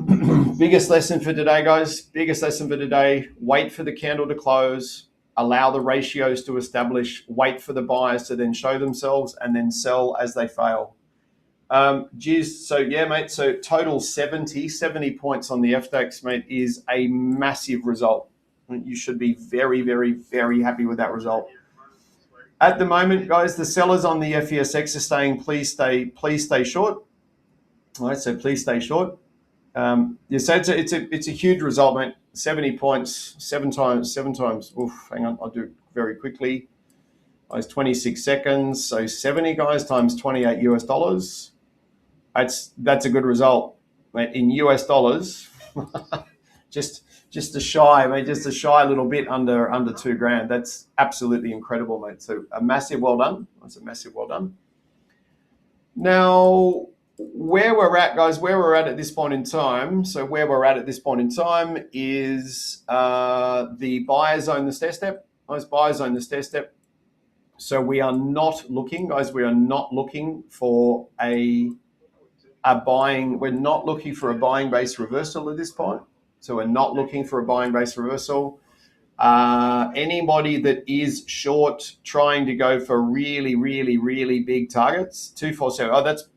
Biggest lesson for today, guys. Wait for the candle to close. Allow the ratios to establish. Wait for the buyers to then show themselves and then sell as they fail. Giz, so yeah, mate. So total 70 points on the FDX, mate, is a massive result. You should be very, very, very happy with that result. At the moment, guys, the sellers on the FESX are saying, please stay short. All right, so please stay short. So it's a huge result, mate. 70 points, seven times. Oof, hang on, I'll do it very quickly. It's 26 seconds. So 70, guys, times $28 US. That's a good result, mate. In US dollars, just a shy little bit under $2,000. That's absolutely incredible, mate. So a massive well done. That's a massive well done. Now, where we're at this point in time. So where we're at this point in time is the buyers own the stair step. Those buyers own the stair step. So we are not looking, guys. We are not looking for a buying. We're not looking for a buying base reversal at this point. So we're not looking for a buying base reversal. Anybody that is short trying to go for really, really, really big targets, 247. Oh, that's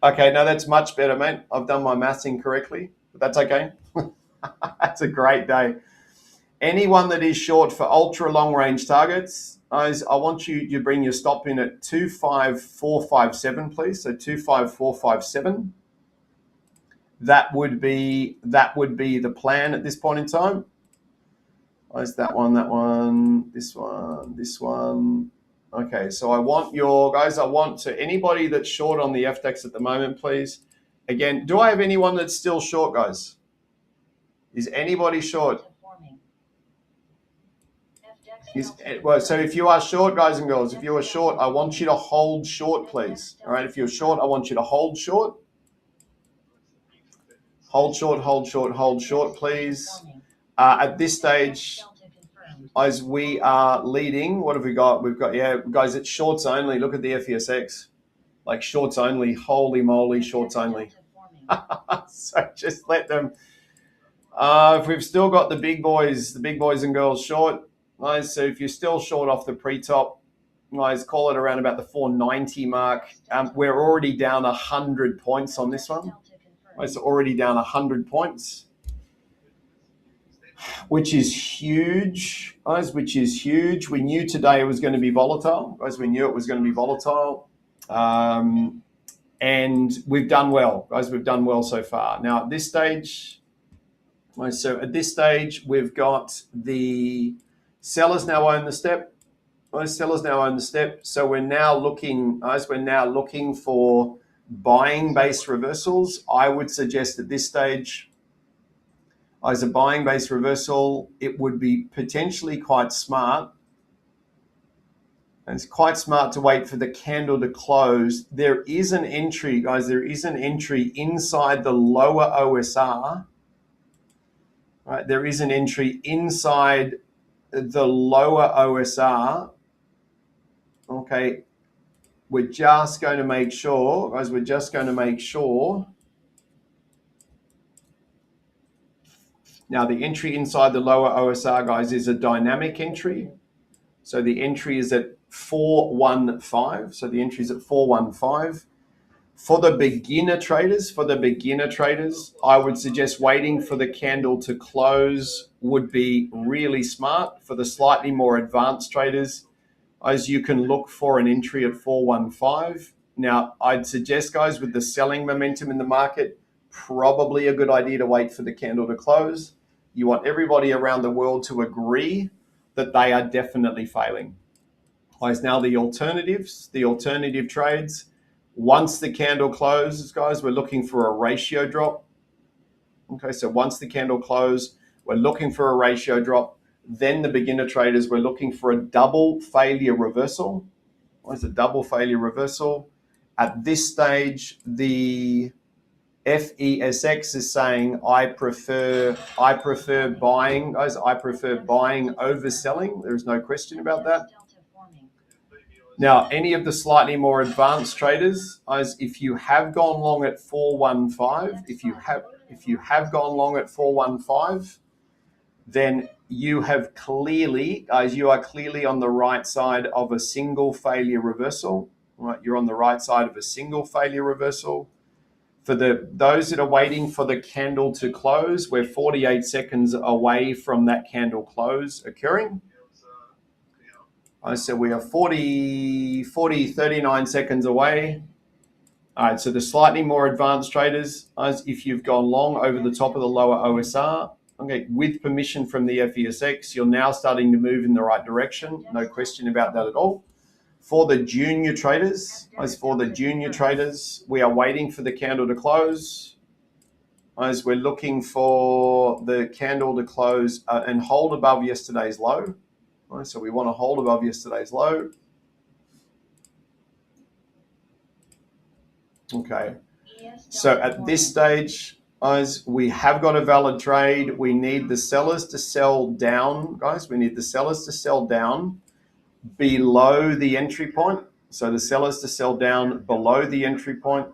okay. No, that's much better, mate. I've done my maths incorrectly, but that's okay. That's a great day. Anyone that is short for ultra long range targets, I want you to bring your stop in at 25457, please. So 25457. That would be the plan at this point in time. Where's that one, this one. Okay, so I want so anybody that's short on the FDX at the moment, please, Again, do I have anyone that's still short, guys? Is anybody short? So if you are short, guys and girls, if you are short, I want you to hold short, please. All right, if you're short, I want you to hold short. Hold short, hold short, hold short, please. At this stage, as we are leading, what have we got? We've got, yeah, guys, it's shorts only. Look at the FESX. Like shorts only. Holy moly, shorts only. So just let them. If we've still got the big boys and girls short, guys, so if you're still short off the pre-top, guys, call it around about the 490 mark. We're already down 100 points on this one. It's already down 100 points, which is huge, guys, which is huge. We knew today it was going to be volatile, guys. We knew it was going to be volatile. And we've done well, guys. We've done well so far. Now, at this stage, we've got the sellers now own the step. Those sellers now own the step. So we're now looking, guys, for buying-based reversals. I would suggest at this stage, as a buying-based reversal, it would be potentially quite smart. And it's quite smart to wait for the candle to close. There is an entry, guys. There is an entry inside the lower OSR. Right, there is an entry inside the lower OSR. Okay, we're just going to make sure, guys. We're just going to make sure. Now, the entry inside the lower OSR, guys, is a dynamic entry. So the entry is at 415. So the entry is at 415. For the beginner traders, I would suggest waiting for the candle to close would be really smart. For the slightly more advanced traders, as you can look for an entry at 415. Now, I'd suggest, guys, with the selling momentum in the market, probably a good idea to wait for the candle to close. You want everybody around the world to agree that they are definitely failing. Guys, now the alternative trades, once the candle closes, guys, we're looking for a ratio drop. Okay, so once the candle closes, we're looking for a ratio drop. Then the beginner traders, we're looking for a double failure reversal. What is a double failure reversal? At this stage, the FESX is saying I prefer buying, guys. I prefer buying over selling. There's no question about that. Now, any of the slightly more advanced traders, guys, if you have gone long at 415, if you have gone long at 415, then you have clearly, guys, you are clearly on the right side of a single failure reversal. Right, you're on the right side of a single failure reversal. For those that are waiting for the candle to close, we're 48 seconds away from that candle close occurring. So we are 39 seconds away. All right, so the slightly more advanced traders, if you've gone long over the top of the lower OSR, okay, with permission from the FESX, you're now starting to move in the right direction. No question about that at all. For the junior traders, we are waiting for the candle to close. As we're looking for the candle to close and hold above yesterday's low. Right, so we want to hold above yesterday's low. Okay. So at this stage, guys, we have got a valid trade. We need the sellers to sell down, guys. We need the sellers to sell down below the entry point. So the sellers to sell down below the entry point.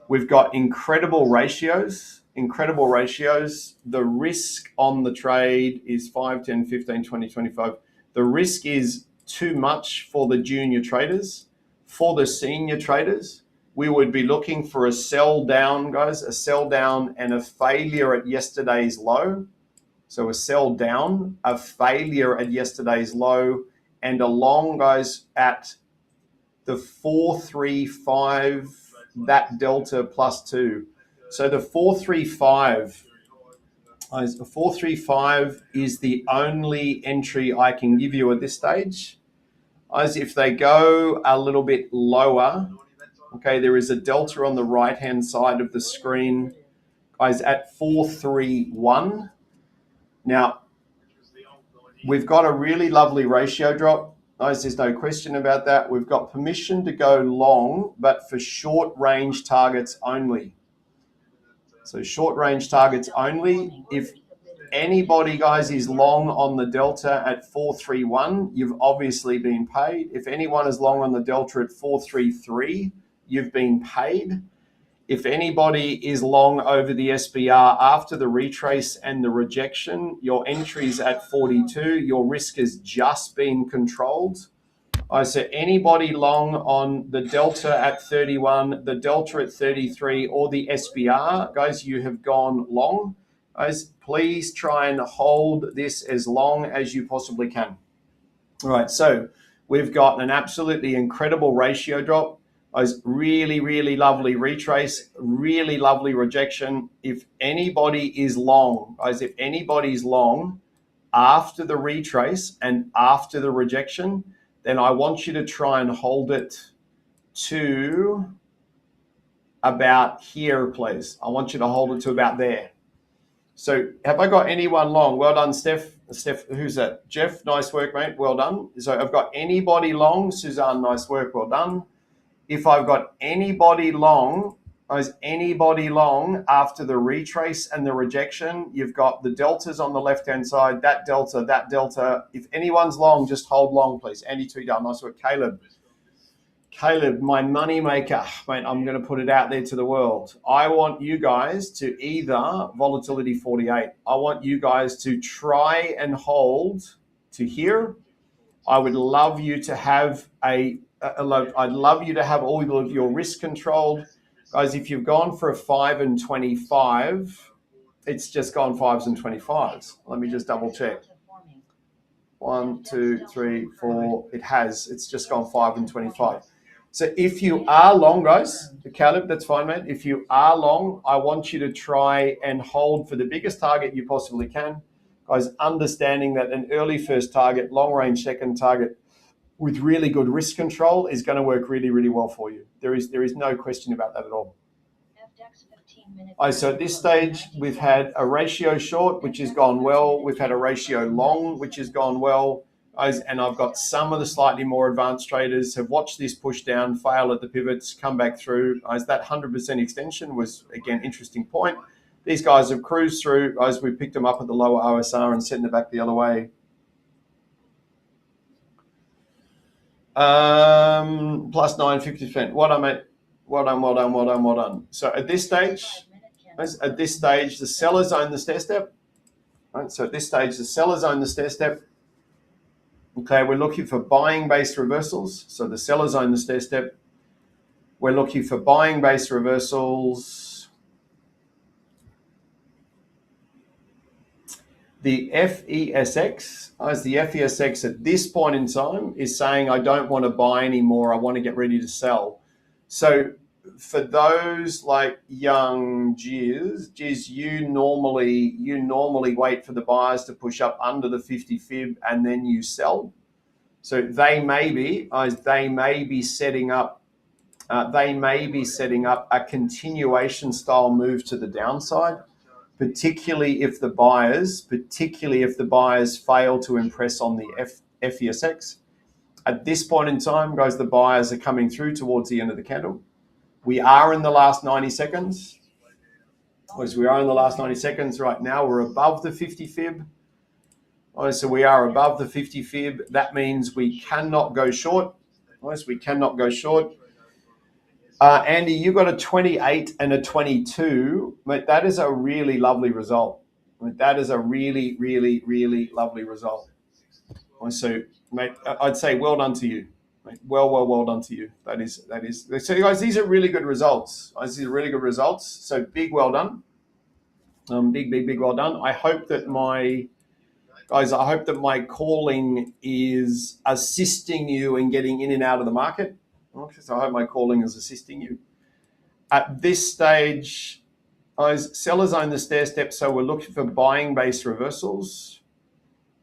We've got incredible ratios. The risk on the trade is 5, 10, 15, 20, 25. The risk is too much for the junior traders. For the senior traders, we would be looking for a sell down, guys, a sell down and a failure at yesterday's low. So a sell down, a failure at yesterday's low, and a long, guys, at the 435, that delta plus 2. So the 435 is the only entry I can give you at this stage. As if they go a little bit lower, Okay, there is a delta on the right-hand side of the screen, guys, at 431. Now, we've got a really lovely ratio drop. Guys, there's no question about that. We've got permission to go long, but for short range targets only. So short range targets only. If anybody, guys, is long on the delta at 431, you've obviously been paid. If anyone is long on the delta at 433, you've been paid. If anybody is long over the SBR after the retrace and the rejection, your entry's at 42, your risk has just been controlled. So anybody long on the delta at 31, the delta at 33, or the SBR, guys, you have gone long. Guys, please try and hold this as long as you possibly can. All right, so we've got an absolutely incredible ratio drop. Guys, really, really lovely retrace, really lovely rejection. If anybody is long, guys, if anybody's long after the retrace and after the rejection, then I want you to try and hold it to about here, please. I want you to hold it to about there. So have I got anyone long? Well done, Steph. Steph, who's that? Jeff, nice work, mate. Well done. So I've got anybody long. Suzanne, nice work. Well done. If I've got anybody long, after the retrace and the rejection, you've got the deltas on the left-hand side, that delta. If anyone's long, just hold long, please. Andy Tweedale, nice work. Caleb, my money maker, mate, I'm going to put it out there to the world. I want you guys to either volatility 48. I want you guys to try and hold to here. I would love you to have I'd love you to have all of your risk controlled. Guys, if you've gone for a 5 and 25, it's just gone 5s and 25s. Let me just double check. 1, 2, 3, 4. It's just gone 5 and 25. So if you are long, guys, Caleb, that's fine, mate. If you are long, I want you to try and hold for the biggest target you possibly can. Guys, understanding that an early first target, long range second target with really good risk control is going to work really, really well for you. There is no question about that at all. So at this stage, we've had a ratio short, which has gone well. We've had a ratio long, which has gone well. And I've got some of the slightly more advanced traders have watched this push down, fail at the pivots, come back through. That 100% extension was, again, interesting point. These guys have cruised through. We picked them up at the lower OSR and sent it back the other way. Plus 950%. Well done, mate. Well done. So at this stage, the sellers own the stair step. Right? So at this stage, the sellers own the stair step. Okay, we're looking for buying-based reversals. So the sellers own the stair step. We're looking for buying-based reversals. The FESX, the FESX at this point in time is saying, I don't want to buy anymore. I want to get ready to sell. So for those like young Giz, you normally wait for the buyers to push up under the 50 fib and then you sell. So they may be setting up a continuation style move to the downside, particularly if the buyers fail to impress on the FESX. At this point in time, guys, the buyers are coming through towards the end of the candle. We are in the last 90 seconds. As we are in the last 90 seconds right now, we're above the 50 fib. So we are above the 50 fib. That means we cannot go short. We cannot go short. Andy, you got a 28 and a 22. Mate, that is a really lovely result. That is a really, really, really lovely result. So, mate, I'd say well done to you. Mate, well done to you. That is. So, guys, these are really good results. These are really good results. So, big well done. Big well done. I hope that my calling is assisting you in getting in and out of the market. Okay, so I hope my calling is assisting you. At this stage, guys, sellers own the stair step, so we're looking for buying-based reversals.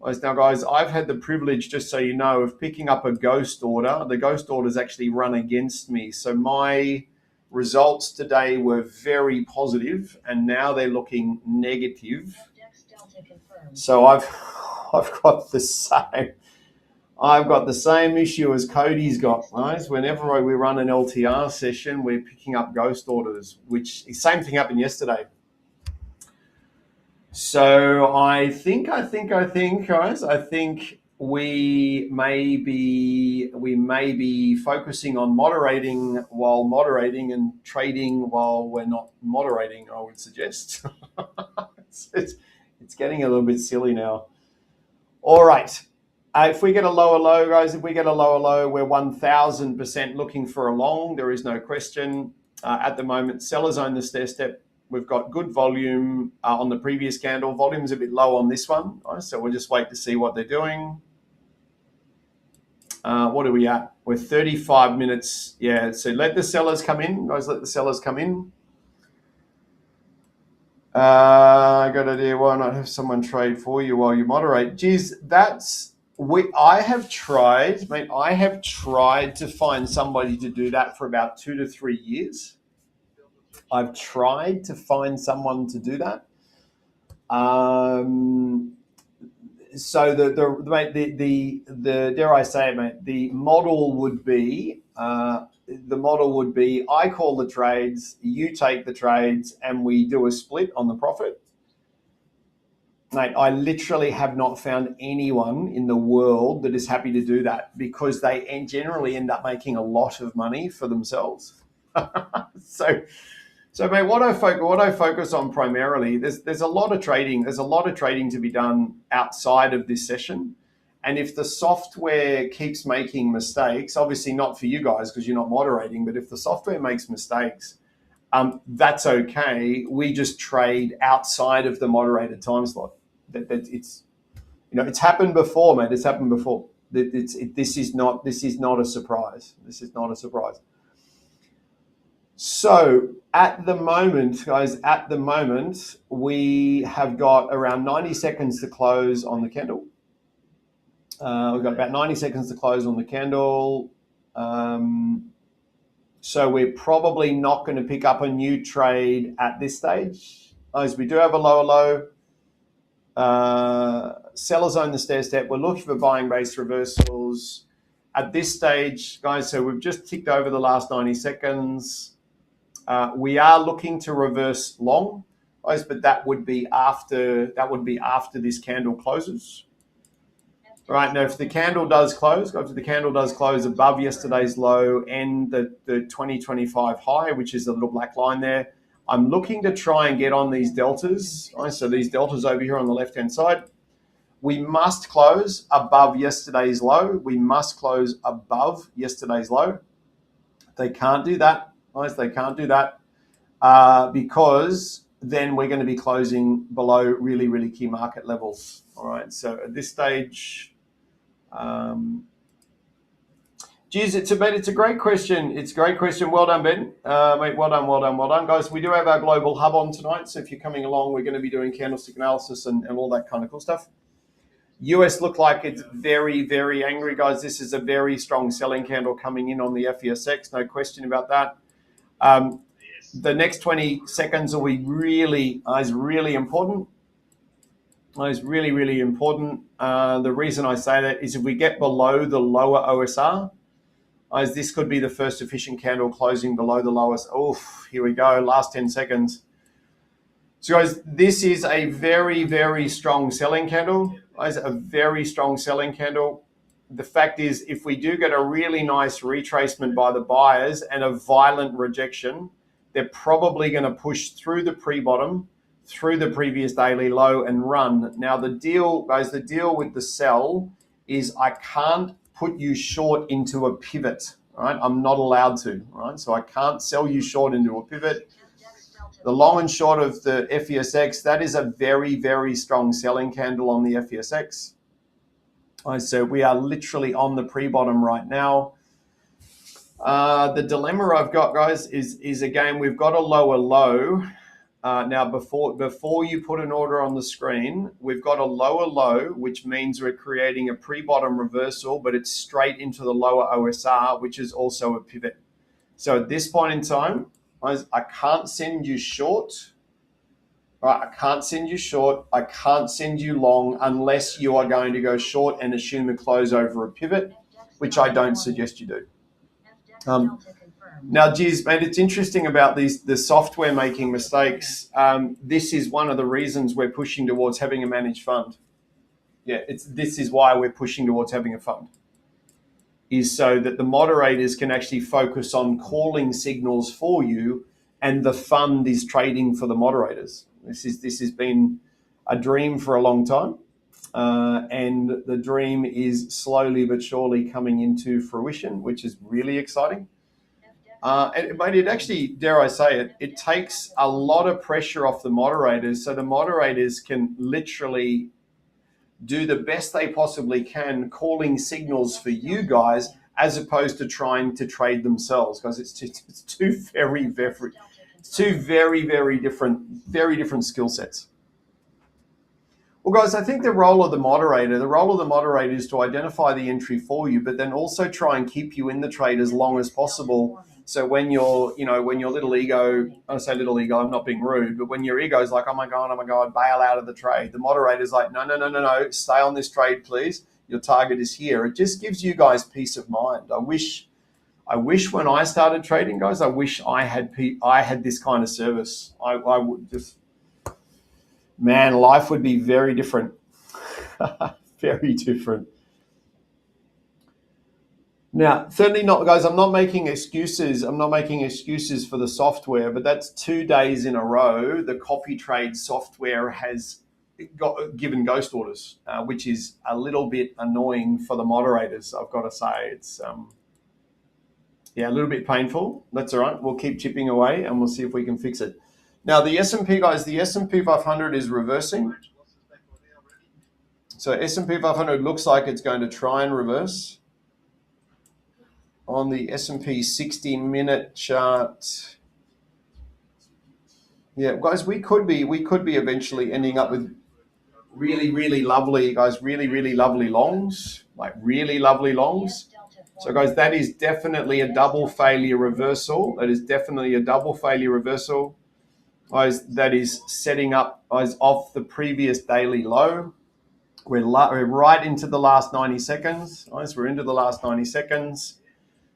Now, guys, I've had the privilege, just so you know, of picking up a ghost order. The ghost orders actually run against me. So my results today were very positive, and now they're looking negative. So I've got the same issue as Cody's got, guys. Whenever we run an LTR session, we're picking up ghost orders, which the same thing happened yesterday. So I think, guys, I think we may be focusing on moderating while moderating and trading while we're not moderating, I would suggest. It's getting a little bit silly now. All right. If we get a lower low, guys, we're 1,000% looking for a long. There is no question. At the moment, sellers own the stair step. We've got good volume on the previous candle. Volume's a bit low on this one, right? So we'll just wait to see what they're doing. What are we at? We're 35 minutes. Yeah, so let the sellers come in. Guys, let the sellers come in. I got an idea. Why not have someone trade for you while you moderate? Geez, I have tried to find somebody to do that for about 2 to 3 years. I've tried to find someone to do that. So the dare I say it, mate, the model would be I call the trades, you take the trades, and we do a split on the profit. Mate, I literally have not found anyone in the world that is happy to do that, because they generally end up making a lot of money for themselves. So, mate, what I focus on primarily, there's a lot of trading. There's a lot of trading to be done outside of this session. And if the software keeps making mistakes, obviously not for you guys because you're not moderating, but if the software makes mistakes, that's okay. We just trade outside of the moderated time slot. It's happened before, mate. It's happened before. This is not a surprise. This is not a surprise. So at the moment, guys, we have got around 90 seconds to close on the candle. We've got about 90 seconds to close on the candle. So we're probably not going to pick up a new trade at this stage. Guys, we do have a lower low. Sellers own the stair step. We're looking for buying base reversals at this stage, guys. So we've just ticked over the last 90 seconds. We are looking to reverse long, guys, but that would be after this candle closes. All right, now if the candle does close, above yesterday's low and the 2025 high, which is the little black line there, I'm looking to try and get on these deltas. Right, so these deltas over here on the left-hand side, we must close above yesterday's low. They can't do that. Guys, they can't do that because then we're going to be closing below really, really key market levels. All right, so at this stage, geez, it's a great question. It's a great question. Well done, Ben. Mate, well done. Guys, we do have our global hub on tonight, so if you're coming along, we're going to be doing candlestick analysis and all that kind of cool stuff. US look like it's very, very angry, guys. This is a very strong selling candle coming in on the FESX, no question about that. The next 20 seconds will be really important. It's really, really important. The reason I say that is if we get below the lower OSR, this could be the first efficient candle closing below the lowest. Oof, here we go, last 10 seconds. So guys, this is a very, very strong selling candle. Guys, a very strong selling candle. The fact is, if we do get a really nice retracement by the buyers and a violent rejection, they're probably going to push through the pre-bottom, through the previous daily low and run. Now the deal, guys, with the sell is I can't put you short into a pivot, right? I'm not allowed to, right? So I can't sell you short into a pivot. The long and short of the FESX, that is a very, very strong selling candle on the FESX. So we are literally on the pre-bottom right now. The dilemma I've got, guys, is again, we've got a lower low. Now, before you put an order on the screen, we've got a lower low, which means we're creating a pre-bottom reversal, but it's straight into the lower OSR, which is also a pivot. So at this point in time, I can't send you short. Right, I can't send you short. I can't send you long unless you are going to go short and assume a close over a pivot, which I don't suggest you do. Now, geez, mate, it's interesting about the software making mistakes. This is one of the reasons we're pushing towards having a managed fund. Yeah, this is why we're pushing towards having a fund, is so that the moderators can actually focus on calling signals for you, and the fund is trading for the moderators. This has been a dream for a long time, and the dream is slowly but surely coming into fruition, which is really exciting. But it actually, dare I say it, it takes a lot of pressure off the moderators, so the moderators can literally do the best they possibly can, calling signals for you guys, as opposed to trying to trade themselves, because it's two very different skill sets. Well, guys, I think the role of the moderator is to identify the entry for you, but then also try and keep you in the trade as long as possible. So when your little ego, I say little ego, I'm not being rude, but when your ego is like, oh my God, bail out of the trade, the moderator's like, no, stay on this trade, please. Your target is here. It just gives you guys peace of mind. I wish when I started trading, guys, I wish I had this kind of service. I would just, man, life would be very different. Very different. Now, certainly not, guys, I'm not making excuses. I'm not making excuses for the software, but that's 2 days in a row the copy trade software has given ghost orders, which is a little bit annoying for the moderators, I've got to say. It's a little bit painful. That's all right. We'll keep chipping away and we'll see if we can fix it. Now, the S&P, guys, the S&P 500 is reversing. So S&P 500 looks like it's going to try and reverse. On the S&P 60-minute chart, yeah, guys, we could be eventually ending up with really lovely longs, like really lovely longs. So, guys, that is definitely a double failure reversal. Guys, that is setting up, guys, off the previous daily low. We're right into the last 90 seconds. Guys, we're into the last 90 seconds.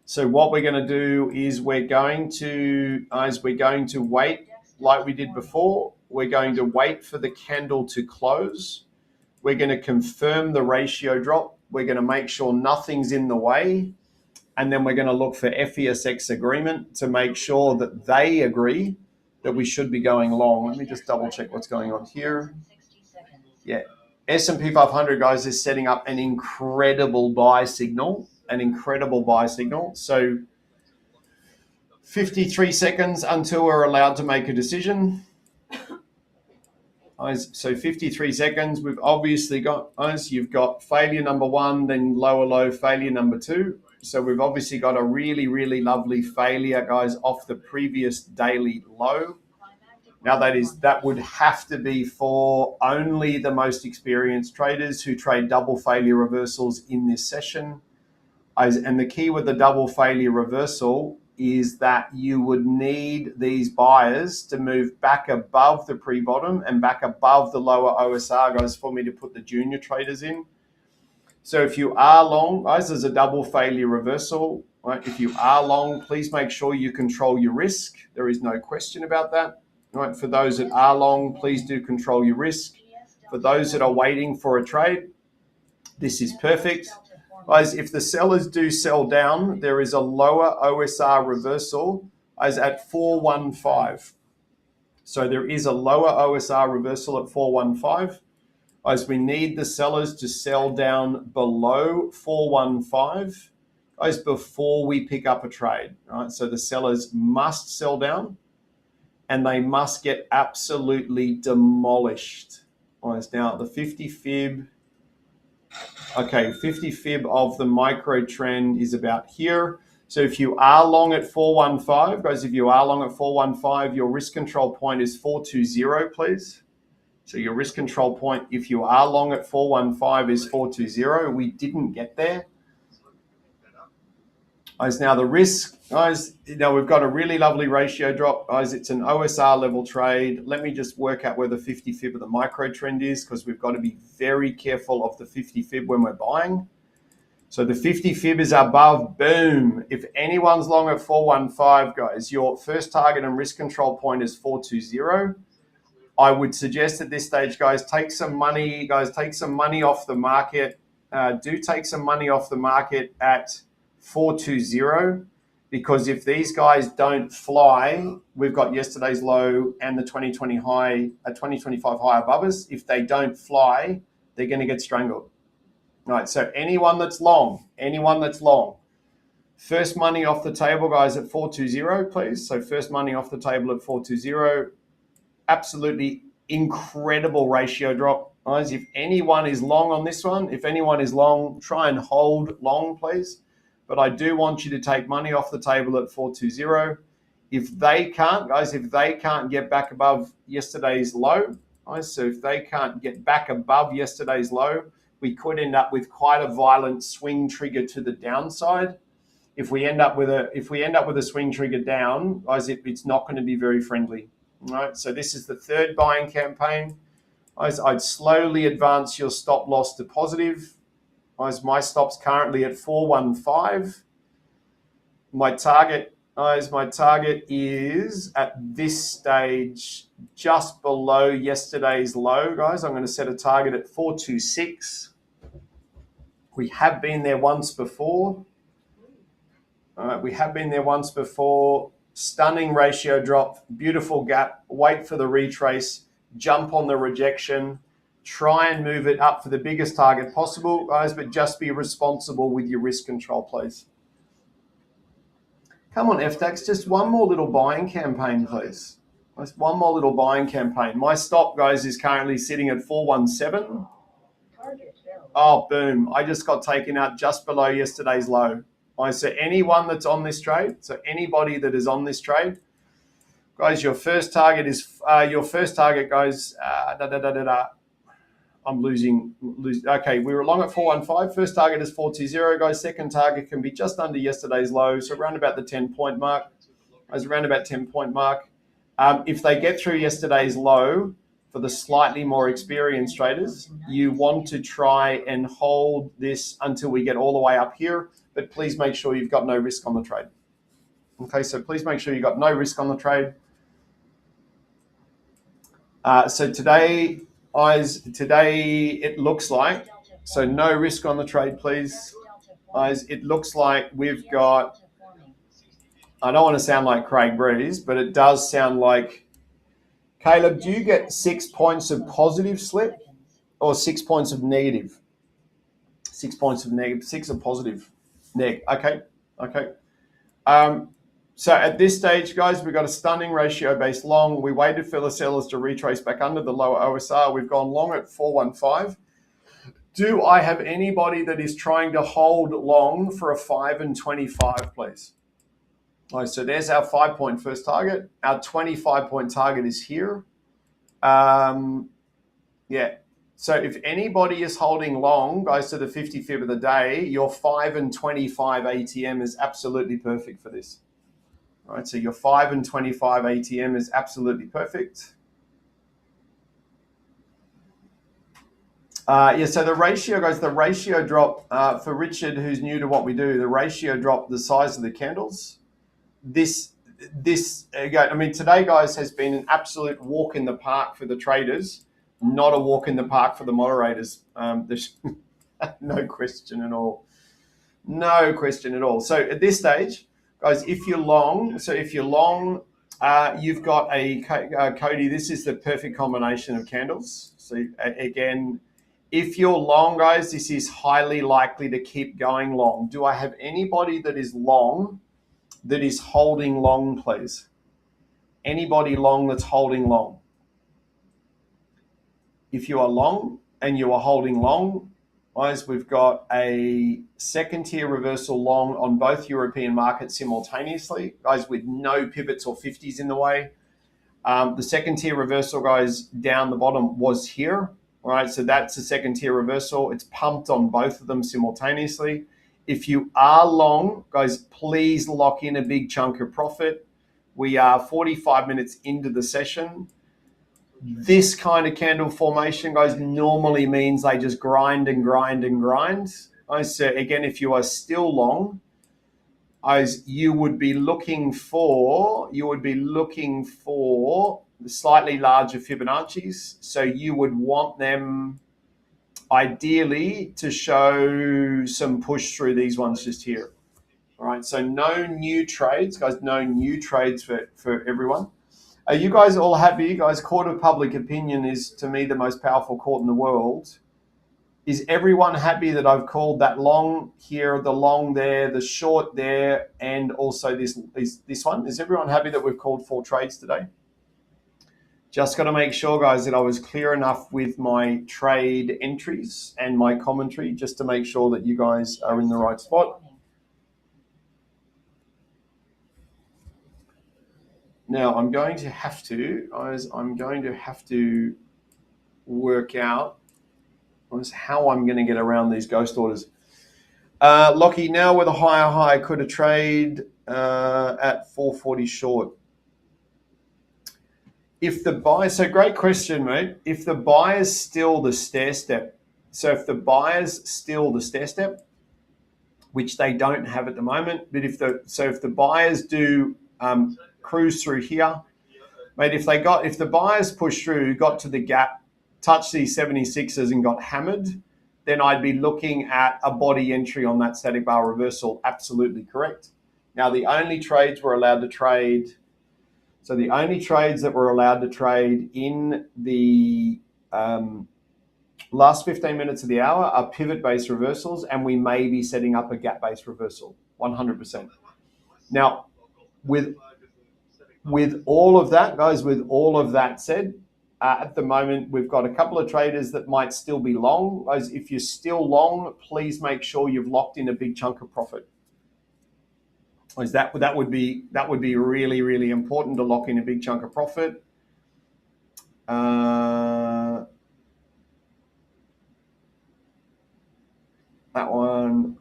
So what we're going to do is we're going to wait like we did before. We're going to wait for the candle to close. We're going to confirm the ratio drop. We're going to make sure nothing's in the way. And then we're going to look for FESX agreement to make sure that they agree that we should be going long. Let me just double check what's going on here. Yeah, S&P 500, guys, is setting up an incredible buy signal. So 53 seconds until we're allowed to make a decision. So 53 seconds, we've obviously got, you've got failure number one, then lower low, failure number two. So we've obviously got a really lovely failure, guys, off the previous daily low. Now that would have to be for only the most experienced traders who trade double failure reversals in this session. And the key with the double failure reversal is that you would need these buyers to move back above the pre-bottom and back above the lower OSR, guys, for me to put the junior traders in. So if you are long, guys, there's a double failure reversal. Right? If you are long, please make sure you control your risk. There is no question about that. Right? For those that are long, please do control your risk. For those that are waiting for a trade, this is perfect. Guys, if the sellers do sell down, there is a lower OSR reversal as at 415. So there is a lower OSR reversal at 415. Guys, we need the sellers to sell down below 415, guys, before we pick up a trade. Right? So the sellers must sell down and they must get absolutely demolished. Guys, now the 50 fib. Okay, 50 fib of the micro trend is about here. So if you are long at 415, guys, if you are long at 415, your risk control point is 420, please. So your risk control point, if you are long at 415, is 420. We didn't get there. Guys, now the risk, guys, now we've got a really lovely ratio drop. Guys, it's an OSR level trade. Let me just work out where the 50 fib of the micro trend is, because we've got to be very careful of the 50 fib when we're buying. So the 50 fib is above, boom. If anyone's long at 415, guys, your first target and risk control point is 420. I would suggest at this stage, guys, take some money off the market. Do take some money off the market at 420, because if these guys don't fly, we've got yesterday's low and the 2020 high, a 2025 high above us. If they don't fly, they're going to get strangled. Right, so anyone that's long, first money off the table, guys, at 420, please. So first money off the table at 420. Absolutely incredible ratio drop, guys. If anyone is long on this one, try and hold long, please. But I do want you to take money off the table at 420. If they can't get back above yesterday's low, guys, so if they can't get back above yesterday's low, we could end up with quite a violent swing trigger to the downside. If we end up with a swing trigger down, guys, it's not going to be very friendly. All right, so this is the third buying campaign. Guys, I'd slowly advance your stop loss to positive. Guys, my stop's currently at 415. My target is at this stage just below yesterday's low, guys. I'm going to set a target at 426. We have been there once before. All right, Stunning ratio drop, beautiful gap. Wait for the retrace, jump on the rejection, try and move it up for the biggest target possible, guys, but just be responsible with your risk control, please. Come on, FDAX, just one more little buying campaign, please. Just one more little buying campaign. My stop, guys, is currently sitting at 417. Oh, boom. I just got taken out just below yesterday's low. So anyone that's on this trade, anybody that is on this trade, guys, your first target, guys, I'm losing. Okay, we were long at 415. First target is 420, guys. Second target can be just under yesterday's low, so around about the 10-point mark. If they get through yesterday's low, for the slightly more experienced traders, you want to try and hold this until we get all the way up here, but please make sure you've got no risk on the trade. Okay, so please make sure you've got no risk on the trade. So today it looks like, so no risk on the trade, please. Guys, it looks like we've got, I don't want to sound like Craig Breeze, but it does sound like, Caleb, do you get 6 points of positive slip or 6 points of negative? 6 points of negative, 6 of positive. Neg. Okay. So at this stage, guys, we've got a stunning ratio-based long. We waited for the sellers to retrace back under the lower OSR. We've gone long at 415. Do I have anybody that is trying to hold long for a 5 and 25, please? All right, so there's our 5-point first target. Our 25-point target is here. So if anybody is holding long, guys, to the 50 fib of the day, your 5 and 25 ATM is absolutely perfect for this. All right, so your 5 and 25 ATM is absolutely perfect. So the ratio, guys, the ratio drop for Richard, who's new to what we do, the ratio drop, the size of the candles. This again, I mean, today, guys, has been an absolute walk in the park for the traders, not a walk in the park for the moderators. There's no question at all. So at this stage, guys, if you're long, you've got a Cody. This is the perfect combination of candles. So again, if you're long, guys, this is highly likely to keep going long. Do I have anybody that is long, that is holding long, please? Anybody long that's holding long? If you are long and you are holding long, Guys, we've got a second tier reversal long on both European markets simultaneously, guys, with no pivots or 50s in the way. The second tier reversal, guys, down the bottom was here. All right, so that's a second tier reversal. It's pumped on both of them simultaneously. If you are long, guys, please lock in a big chunk of profit. We are 45 minutes into the session. This kind of candle formation, guys, normally means they just grind and grind and grind. So again, if you are still long, as you would be looking for the slightly larger Fibonacci's. So you would want them ideally to show some push through these ones just here. All right, so no new trades, guys, no new trades for everyone. Are you guys all happy? Guys, court of public opinion is, to me, the most powerful court in the world. Is everyone happy that I've called that long here, the long there, the short there, and also this one? Is everyone happy that we've called 4 trades today? Just got to make sure, guys, that I was clear enough with my trade entries and my commentary, just to make sure that you guys are in the right spot. Now, I'm going to have to work out how I'm going to get around these ghost orders. Lockie, now with a higher high, could a trade at 440 short? If the buy, so great question, mate. If the buyer's still the stair step, which they don't have at the moment, but if the buyers do cruise through here, mate, if the buyers push through, got to the gap, touched these 76s and got hammered, then I'd be looking at a body entry on that static bar reversal. Absolutely correct. Now, the only trades we're allowed to trade, so the only trades that we're allowed to trade in the last 15 minutes of the hour are pivot-based reversals, and we may be setting up a gap-based reversal, 100%. Now, with all of that, guys, with all of that said, at the moment, we've got a couple of traders that might still be long. Guys, if you're still long, please make sure you've locked in a big chunk of profit. That would be really, really important to lock in a big chunk of profit. That one.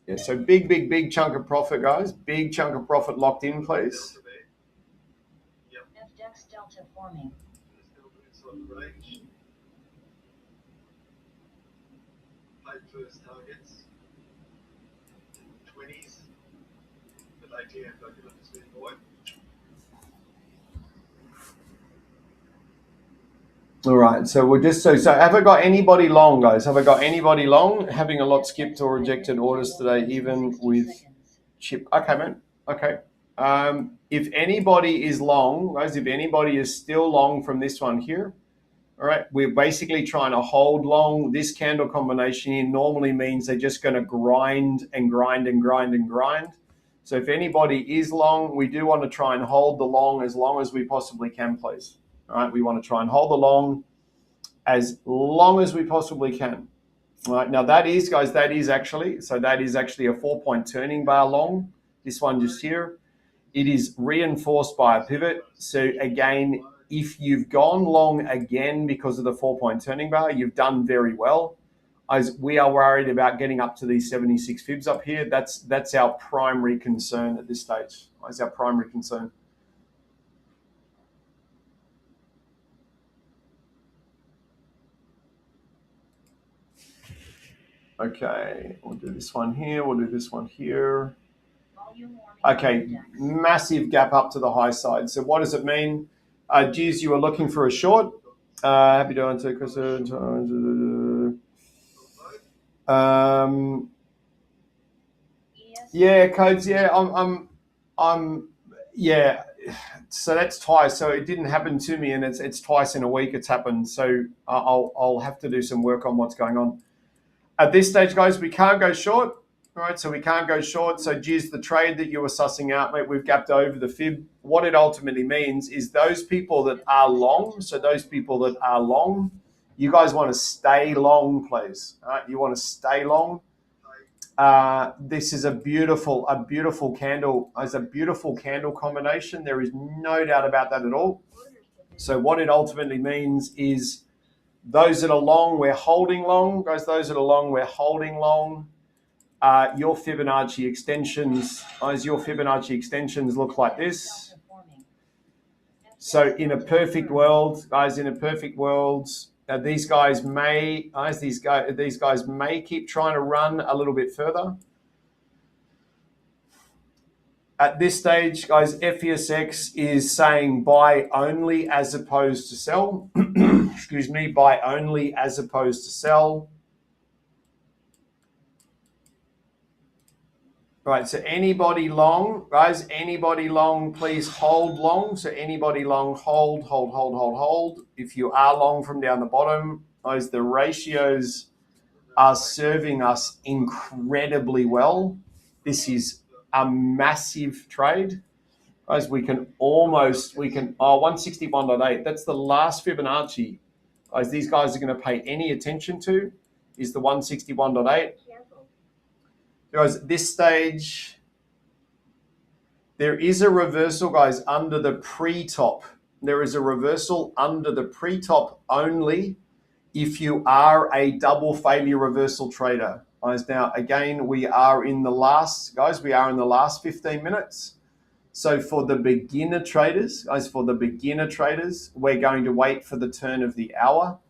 Yeah, so big chunk of profit, guys. Big chunk of profit locked in, please. FDEX Delta forming. First targets, 20s, but idea of like a boy. All right, so we're just so have I got anybody long, guys? Have I got anybody long? Having a lot skipped or rejected orders today, even with chip. Okay, man. Okay. If anybody is long, guys, if anybody is still long from this one here, all right, we're basically trying to hold long. This candle combination here normally means they're just going to grind and grind and grind and grind. So if anybody is long, we do want to try and hold the long as we possibly can, please. All right, we want to try and hold the long as we possibly can. All right, now that is actually a 4-point turning bar long. This one just here. It is reinforced by a pivot. So again, if you've gone long again because of the 4-point turning bar, you've done very well. As we are worried about getting up to these 76 fibs up here. That's our primary concern at this stage. That's our primary concern. Okay, we'll do this one here. We'll do this one here. Okay, massive gap up to the high side. So what does it mean? Geez, you were looking for a short. Happy to answer, Chris. Yeah, codes. Yeah, I'm. Yeah. So that's twice. So it didn't happen to me, and it's twice in a week. It's happened. So I'll have to do some work on what's going on. At this stage, guys, we can't go short. All right, so we can't go short. So geez, the trade that you were sussing out, mate, we've gapped over the fib. What it ultimately means is those people that are long, so those people that are long, you guys want to stay long, please. All right, you want to stay long. This is a beautiful candle. It's a beautiful candle combination. There is no doubt about that at all. So what it ultimately means is those that are long, we're holding long. Guys, those that are long, we're holding long. Your Fibonacci extensions, look like this. So in a perfect world, guys, these guys may keep trying to run a little bit further. At this stage, guys, FESX is saying buy only as opposed to sell. Excuse me, buy only as opposed to sell. Right, so anybody long, guys, anybody long, please hold long. So anybody long, hold. If you are long from down the bottom, guys, the ratios are serving us incredibly well. This is a massive trade. Guys, we can 161.8. That's the last Fibonacci. Guys, these guys are going to pay any attention to is the 161.8. Guys, at this stage, there is a reversal, guys, under the pre-top. There is a reversal under the pre-top only if you are a double failure reversal trader. Guys, now, again, we are in the last 15 minutes. So for the beginner traders, guys, we're going to wait for the turn of the hour.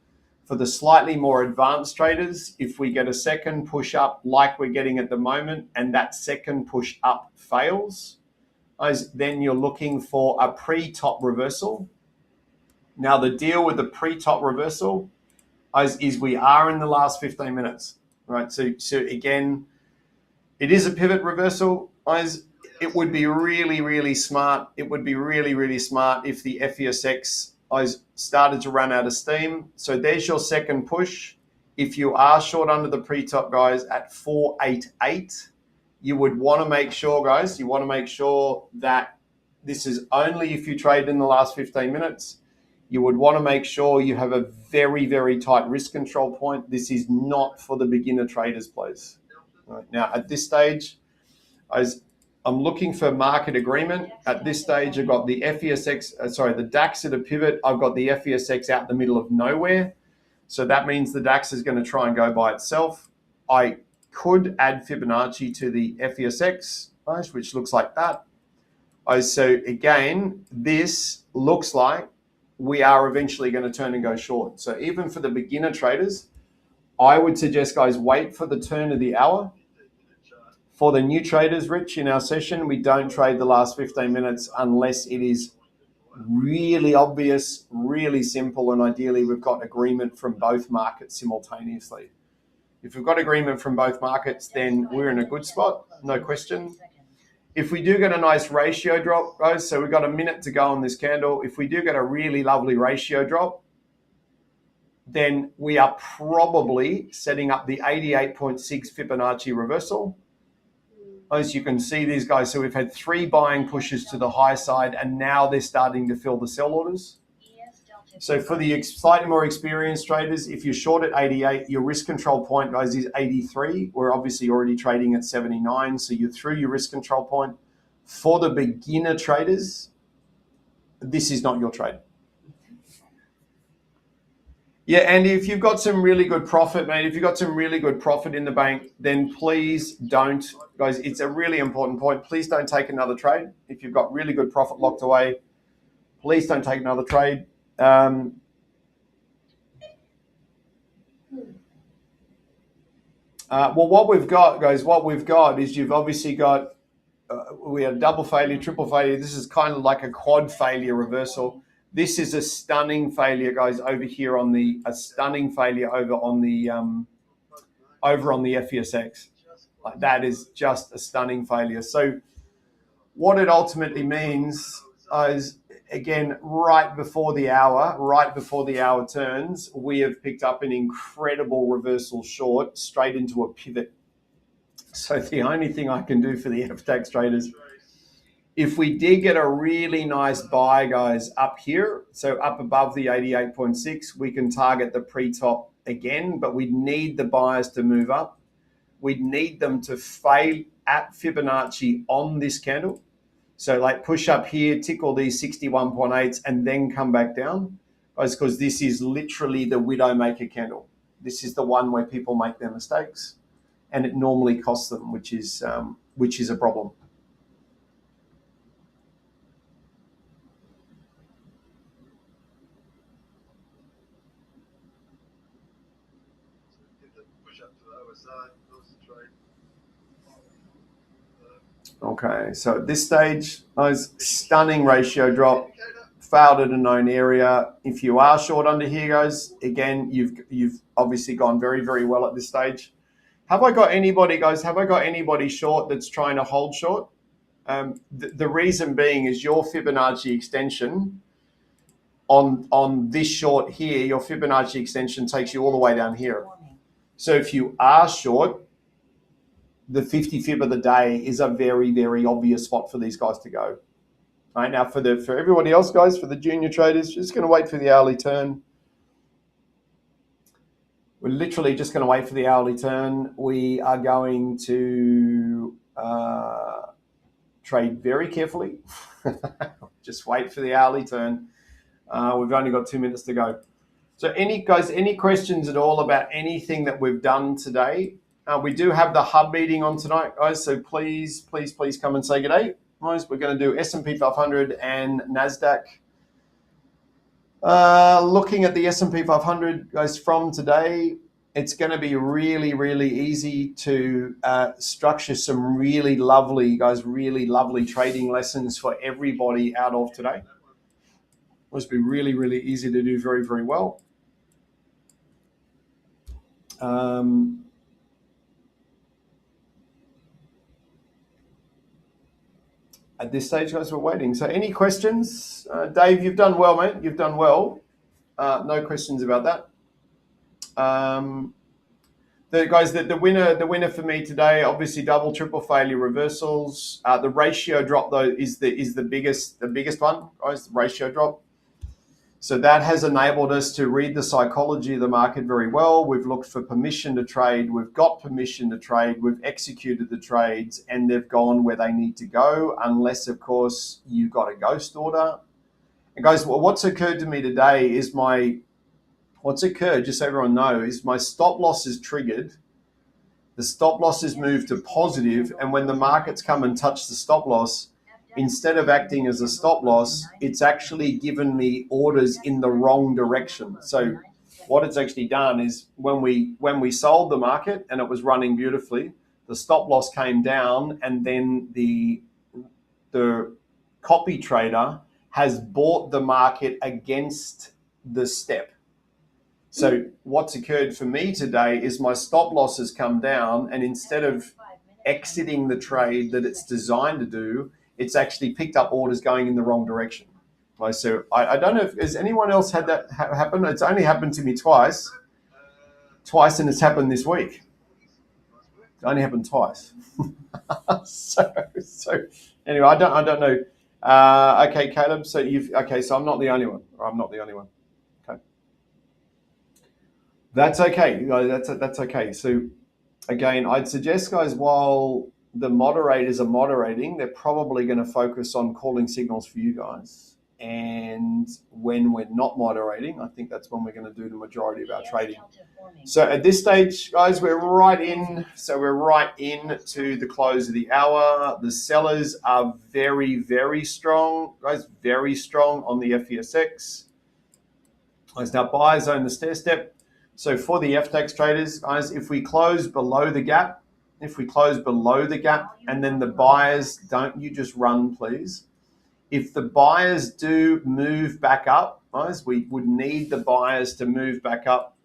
For the slightly more advanced traders, if we get a second push up like we're getting at the moment and that second push up fails, then you're looking for a pre-top reversal. Now the deal with the pre-top reversal is we are in the last 15 minutes, right? So again, it is a pivot reversal. It would be really smart. It would be really smart if the FESX started to run out of steam. So there's your second push. If you are short under the pre-top, guys, at 488, you would want to make sure, guys, that this is only if you trade in the last 15 minutes. You would want to make sure you have a very tight risk control point. This is not for the beginner traders, please. Right. Now, at this stage, I'm looking for market agreement. At this stage, I've got the the DAX at a pivot. I've got the FESX out in the middle of nowhere. So that means the DAX is going to try and go by itself. I could add Fibonacci to the FESX, which looks like that. So again, this looks like we are eventually going to turn and go short. So even for the beginner traders, I would suggest, guys, wait for the turn of the hour. For the new traders, Rich, in our session, we don't trade the last 15 minutes unless it is really obvious, really simple, and ideally we've got agreement from both markets simultaneously. If we've got agreement from both markets, then we're in a good spot, no question. If we do get a nice ratio drop, guys, so we've got a minute to go on this candle. If we do get a really lovely ratio drop, then we are probably setting up the 88.6 Fibonacci reversal. As you can see, these guys, so we've had 3 buying pushes to the high side, and now they're starting to fill the sell orders. So for the slightly more experienced traders, if you're short at 88, your risk control point, guys, is 83. We're obviously already trading at 79, so you're through your risk control point. For the beginner traders, this is not your trade. Yeah, Andy, if you've got some really good profit, mate, if you've got some really good profit in the bank, then please don't, guys, it's a really important point. Please don't take another trade. If you've got really good profit locked away, please don't take another trade. Well, what we've got, guys, is you've obviously got, we had double failure, triple failure. This is kind of like a quad failure reversal. This is a stunning failure, guys, over here on the FESX. Like, that is just a stunning failure. So what it ultimately means is, again, right before the hour turns, we have picked up an incredible reversal short straight into a pivot. So the only thing I can do for the FTAX traders, if we did get a really nice buy, guys, up here, so up above the 88.6, we can target the pre-top again, but we'd need the buyers to move up. We'd need them to fail at Fibonacci on this candle. So like push up here, tick all these 61.8s and then come back down, guys, because this is literally the Widowmaker candle. This is the one where people make their mistakes and it normally costs them, which is a problem. Get the push up to the other side, close the trade. Okay, so at this stage, those stunning ratio drop, failed at a known area. If you are short under here, guys, again, you've obviously gone very, very well at this stage. Have I got anybody, guys? Have I got anybody short that's trying to hold short? The reason being is your Fibonacci extension on this short here, your Fibonacci extension takes you all the way down here. So if you are short, the 50 fib of the day is a very, very obvious spot for these guys to go. All right, now for everybody else, guys, for the junior traders, just going to wait for the hourly turn. We're literally just going to wait for the hourly turn. We are going to trade very carefully. Just wait for the hourly turn. We've only got 2 minutes to go. So any questions at all about anything that we've done today? We do have the hub meeting on tonight, guys, so please come and say good day. Guys, we're going to do S&P 500 and NASDAQ. Looking at the S&P 500, guys, from today, it's going to be really, really easy to structure some really lovely trading lessons for everybody out of today. It must be really, really easy to do very, very well. At this stage, guys, we're waiting. So any questions? Dave, you've done well, mate. You've done well. No questions about that. The winner for me today, obviously double, triple failure reversals. The ratio drop though is the biggest one, guys. The ratio drop. So that has enabled us to read the psychology of the market very well. We've looked for permission to trade. We've got permission to trade. We've executed the trades and they've gone where they need to go, unless, of course, you got a ghost order. And guys, what's occurred to me today is just so everyone knows, my stop loss is triggered. The stop loss is moved to positive, and when the markets come and touch the stop loss, instead of acting as a stop loss, it's actually given me orders in the wrong direction. So what it's actually done is when we sold the market and it was running beautifully, the stop loss came down, and then the copy trader has bought the market against the step. So what's occurred for me today is my stop loss has come down, and instead of exiting the trade that it's designed to do, it's actually picked up orders going in the wrong direction. So I don't know if has anyone else had that happen. It's only happened to me twice, and it's happened this week. It only happened twice. so anyway, I don't know. Okay, Caleb. So So I'm not the only one. Okay, that's okay. That's okay. So again, I'd suggest, guys, while the moderators are moderating, they're probably going to focus on calling signals for you guys. And when we're not moderating, I think that's when we're going to do the majority of our trading. So at this stage, guys, we're right in. So we're right in to the close of the hour. The sellers are very, very strong, guys, very strong on the FESX. Guys, now buyers own the stair step. So for the FTAX traders, guys, if we close below the gap, and then the buyers, don't you just run, please. If the buyers do move back up, guys, we would need the buyers to move back up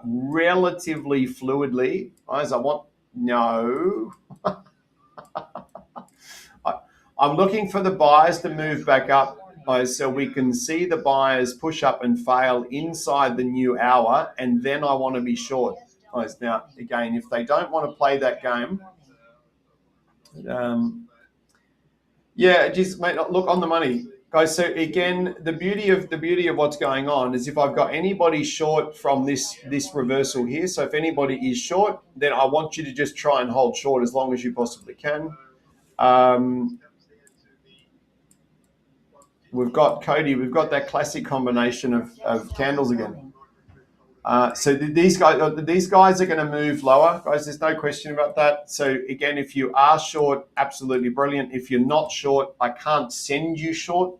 relatively fluidly. Guys, I'm looking for the buyers to move back up, guys, so we can see the buyers push up and fail inside the new hour, and then I want to be short. Guys, now, again, if they don't want to play that game, Yeah, it just mate, look on the money, guys. So again, the beauty of what's going on is if I've got anybody short from this reversal here. So if anybody is short, then I want you to just try and hold short as long as you possibly can. We've got Cody. We've got that classic combination of candles again. So these guys are going to move lower, guys. There's no question about that. So again, if you are short, absolutely brilliant. If you're not short, I can't send you short.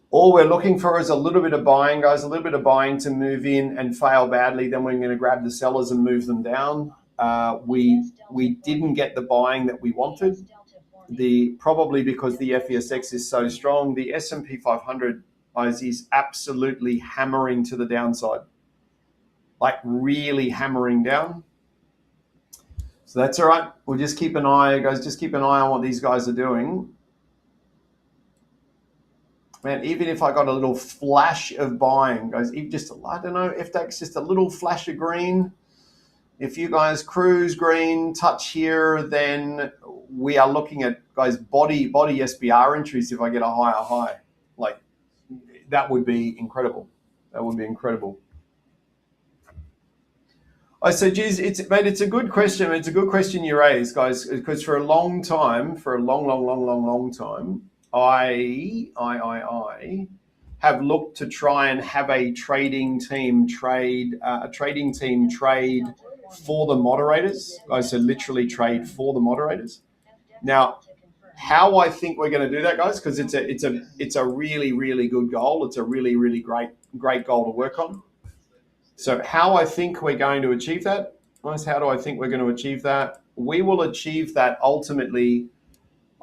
All we're looking for is a little bit of buying, guys. A little bit of buying to move in and fail badly. Then we're going to grab the sellers and move them down. We didn't get the buying that we wanted. Probably because the FESX is so strong. The S&P 500 is absolutely hammering to the downside, like really hammering down. So that's all right. We'll just keep an eye, guys. Just keep an eye on what these guys are doing. Man, even if I got a little flash of buying, guys, even just, I don't know, FDAX, just a little flash of green. If you guys cruise green, touch here, then we are looking at, guys, body SBR entries if I get a higher high. Like, that would be incredible. That would be incredible. I said, geez, it's a good question. It's a good question you raise, guys, because for a long time, for a long time, I have looked to try and have a trading team trade for the moderators. Guys, so literally trade for the moderators. Now, how I think we're going to do that, guys, because it's a really good goal. It's a really great goal to work on. So how I think we're going to achieve that, guys, how do I think we're going to achieve that? We will achieve that ultimately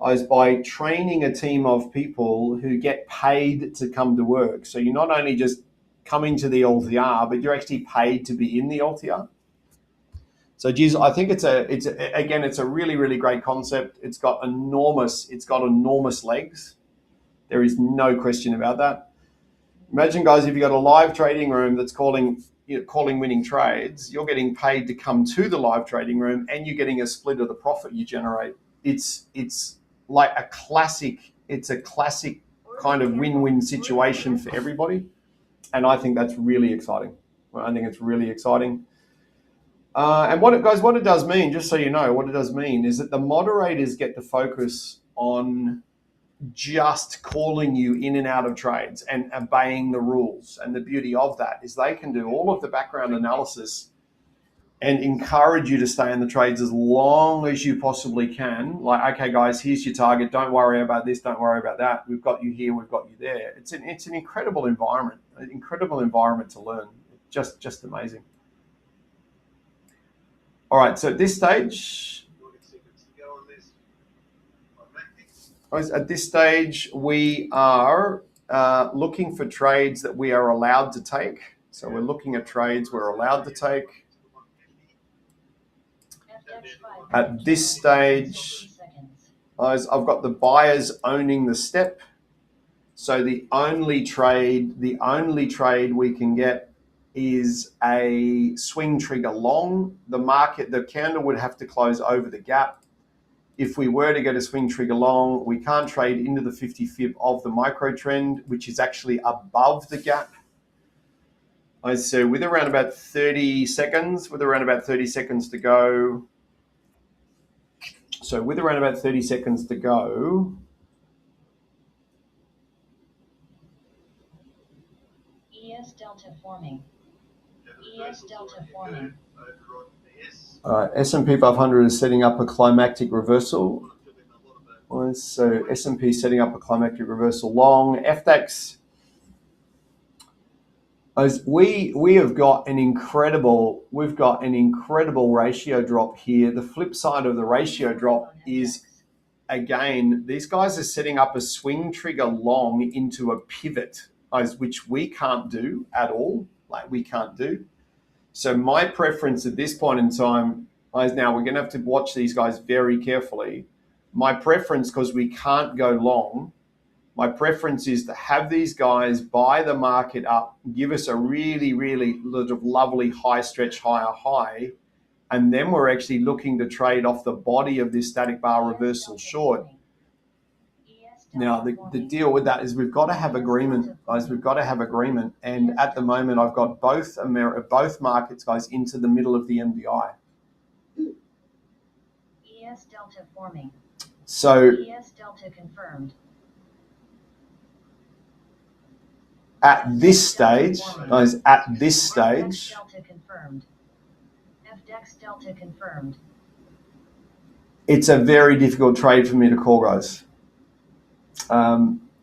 is by training a team of people who get paid to come to work. So you're not only just coming to the LTR, but you're actually paid to be in the LTR. So, geez, I think it's a really great concept. It's got enormous legs. There is no question about that. Imagine, guys, if you've got a live trading room that's calling winning trades, you're getting paid to come to the live trading room and you're getting a split of the profit you generate. It's like a classic kind of win-win situation for everybody. And I think that's really exciting. I think it's really exciting. And what it does mean, just so you know, what it does mean is that the moderators get to focus on just calling you in and out of trades and obeying the rules. And the beauty of that is they can do all of the background analysis and encourage you to stay in the trades as long as you possibly can. Like, okay, guys, here's your target. Don't worry about this. Don't worry about that. We've got you here. We've got you there. It's an incredible environment. An incredible environment to learn. Just amazing. All right. So at this stage, we are looking for trades that we are allowed to take. So we're looking at trades we're allowed to take. At this stage, I've got the buyers owning the step. So the only trade we can get is a swing trigger long. The candle would have to close over the gap. If we were to get a swing trigger long, we can't trade into the 50 fib of the micro trend, which is actually above the gap. So with around about 30 seconds to go. So with around about 30 seconds to go. ES delta forming. ES delta forming. S&P 500 is setting up a climactic reversal. So S&P setting up a climactic reversal long. FDAX. We've got an incredible ratio drop here. The flip side of the ratio drop is, again, these guys are setting up a swing trigger long into a pivot, which we can't do at all. We can't do. So my preference at this point in time is, now we're going to have to watch these guys very carefully. My preference, because we can't go long, my preference is to have these guys buy the market up, give us a really lovely high stretch, higher high, and then we're actually looking to trade off the body of this static bar reversal short. Now, the deal with that is we've got to have agreement, guys. We've got to have agreement. And at the moment, I've got both markets, guys, into the middle of the MDI. ES delta forming. So ES delta confirmed. at this stage, guys, at this stage, Delta confirmed. FDEX delta confirmed. it's a very difficult trade for me to call, guys.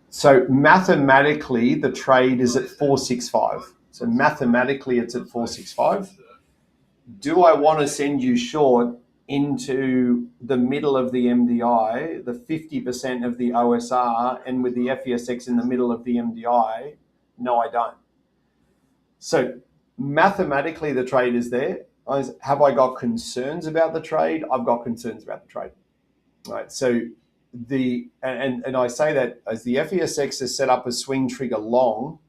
So mathematically, the trade is at 465. So mathematically, it's at 465. Do I want to send you short into the middle of the MDI, the 50% of the OSR, and with the FESX in the middle of the MDI? No, I don't. So mathematically, the trade is there. Have I got concerns about the trade? I've got concerns about the trade. All right. So and I say that as the FESX is set up as swing trigger long,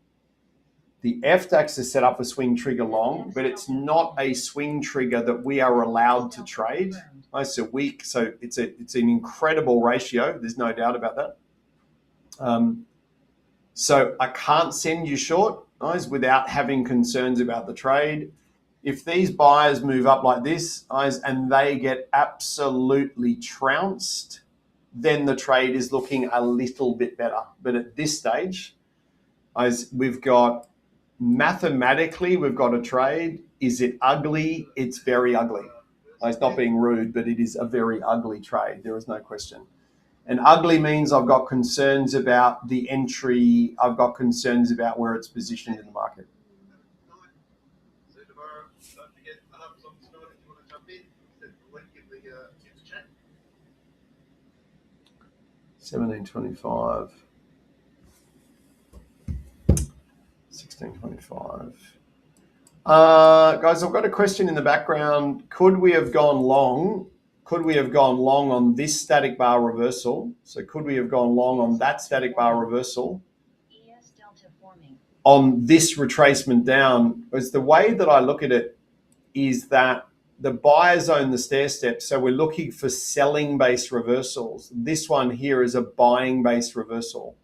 the FDAX is set up as swing trigger long, but it's not a swing trigger that we are allowed to trade. So it's an incredible ratio. There's no doubt about that. So I can't send you short, guys, without having concerns about the trade. If these buyers move up like this, guys, and they get absolutely trounced, then the trade is looking a little bit better. But at this stage, guys, mathematically, we've got a trade. Is it ugly? It's very ugly. It's not being rude, but it is a very ugly trade. There is no question. And ugly means I've got concerns about the entry. I've got concerns about where it's positioned in the market. So tomorrow, don't forget, I have some tonight if you want to jump in. When you give the chat. 1725. 1625. Guys, I've got a question in the background. Could we have gone long? Could we have gone long on this static bar reversal? So could we have gone long on that static bar reversal? ES delta forming. On this retracement down? Because the way that I look at it is that the buyers own the stair step. So we're looking for selling based reversals. This one here is a buying based reversal.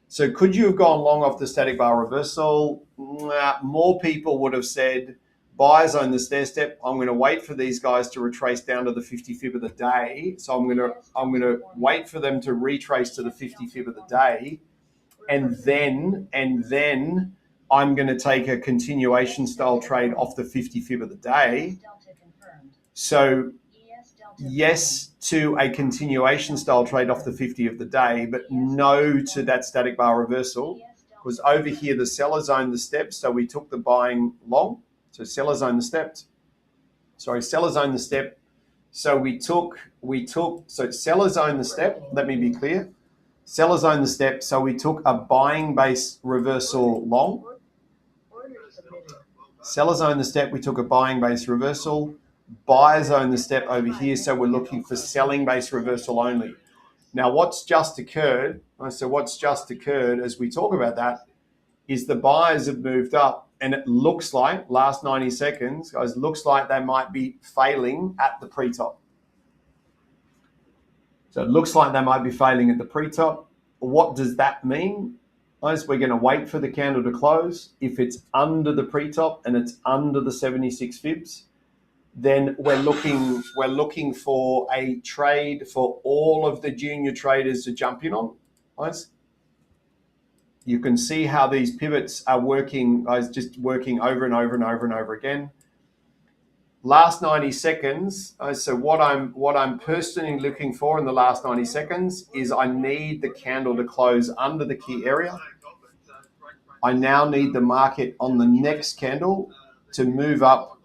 So could you have gone long off the static bar reversal? More people would have said, buyers own the stair step. I'm going to wait for these guys to retrace down to the 50 fib of the day. So I'm going to wait for them to retrace to the 50 fib of the day, and then I'm going to take a continuation style trade off the 50 fib of the day. So yes to a continuation style trade off the 50 of the day, but no to that static bar reversal, because over here the sellers own the steps, so we took the buying long. So sellers own the step. Sellers own the step. So so sellers own the step. Let me be clear. Sellers own the step. So we took a buying base reversal long. Sellers own the step. We took a buying base reversal. Buyers own the step over here. So we're looking for selling base reversal only. Now, what's just occurred? So what's just occurred as we talk about that is the buyers have moved up. And it looks like, last 90 seconds, guys, looks like they might be failing at the pre-top. So it looks like they might be failing at the pre-top. What does that mean? Guys, we're going to wait for the candle to close. If it's under the pre-top and it's under the 76 fibs, then we're looking for a trade for all of the junior traders to jump in on, guys. You can see how these pivots are working, guys, just working over and over and over and over again. Last 90 seconds. So what I'm personally looking for in the last 90 seconds is I need the candle to close under the key area. I now need the market on the next candle to move up,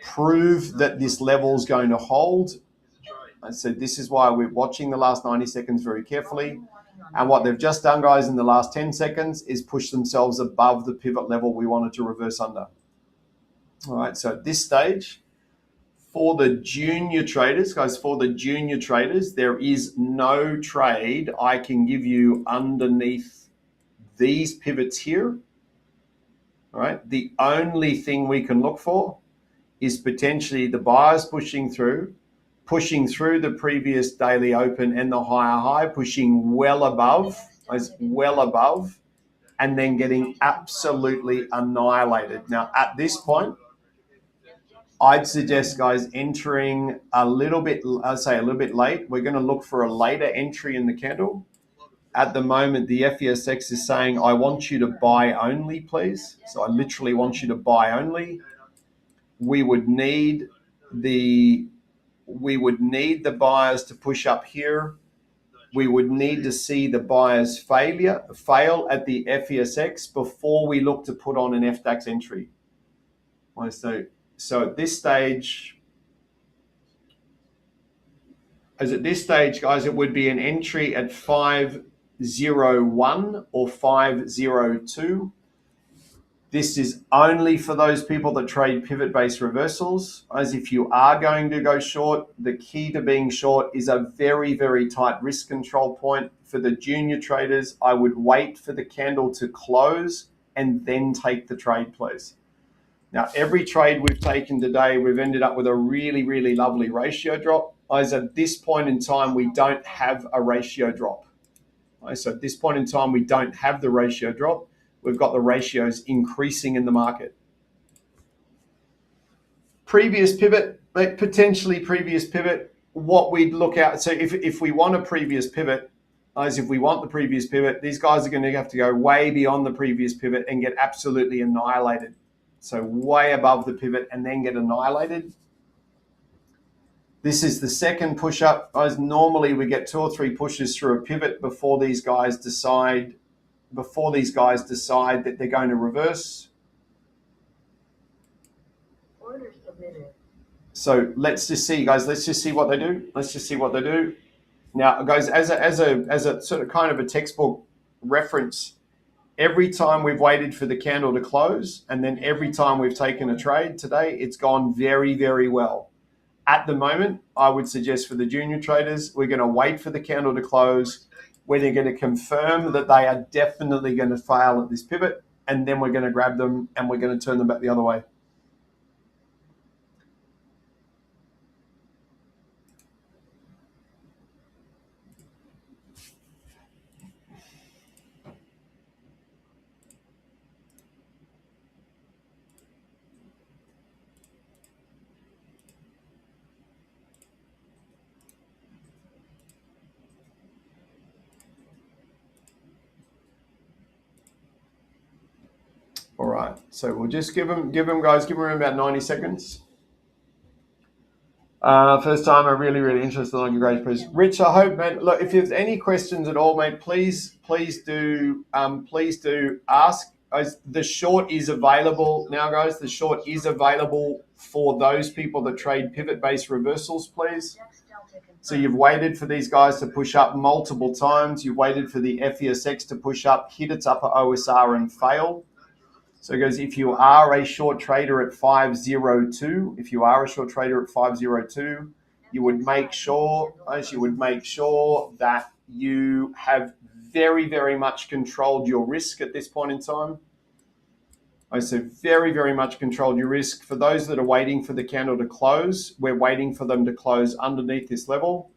prove that this level is going to hold. And so this is why we're watching the last 90 seconds very carefully. And what they've just done, guys, in the last 10 seconds is push themselves above the pivot level we wanted to reverse under. All right, so at this stage, for the junior traders, guys, there is no trade I can give you underneath these pivots here. All right, the only thing we can look for is potentially the buyers pushing through the previous daily open and the higher high, pushing well above, and then getting absolutely annihilated. Now, at this point, I'd suggest, guys, entering a little bit late. We're going to look for a later entry in the candle. At the moment, the FESX is saying, I want you to buy only, please. So I literally want you to buy only. We would need the buyers to push up here. We would need to see the buyers fail at the FESX before we look to put on an FDAX entry. So at this stage, guys, it would be an entry at 501 or 502. This is only for those people that trade pivot-based reversals. As if you are going to go short, the key to being short is a very, very tight risk control point. For the junior traders, I would wait for the candle to close and then take the trade, please. Now, every trade we've taken today, we've ended up with a really, really lovely ratio drop. As at this point in time, we don't have a ratio drop. So at this point in time, we don't have the ratio drop. We've got the ratios increasing in the market. Previous pivot, potentially previous pivot, what we'd look at. So if we want a previous pivot, if we want the previous pivot, these guys are going to have to go way beyond the previous pivot and get absolutely annihilated. So way above the pivot and then get annihilated. This is the second push up. As normally we get 2 or 3 pushes through a pivot before these guys decide that they're going to reverse. Order submitted. So let's just see, guys. Let's just see what they do. Now, guys, as a sort of kind of a textbook reference, every time we've waited for the candle to close, and then every time we've taken a trade today, it's gone very, very well. At the moment, I would suggest for the junior traders, we're going to wait for the candle to close. We're going to confirm that they are definitely going to fail at this pivot, and then we're going to grab them and we're going to turn them back the other way. All right, so we'll just give them about 90 seconds. First time, I'm really, really interested in your great. Rich, I hope, man. Look, if there's any questions at all, mate, please do ask. The short is available now, guys. The short is available for those people that trade pivot-based reversals, please. So you've waited for these guys to push up multiple times. You've waited for the FESX to push up, hit its upper OSR and fail. So guys, if you are a short trader at 502, you would make sure that you have very, very much controlled your risk at this point in time. I said very, very much controlled your risk. For those that are waiting for the candle to close, we're waiting for them to close underneath this level.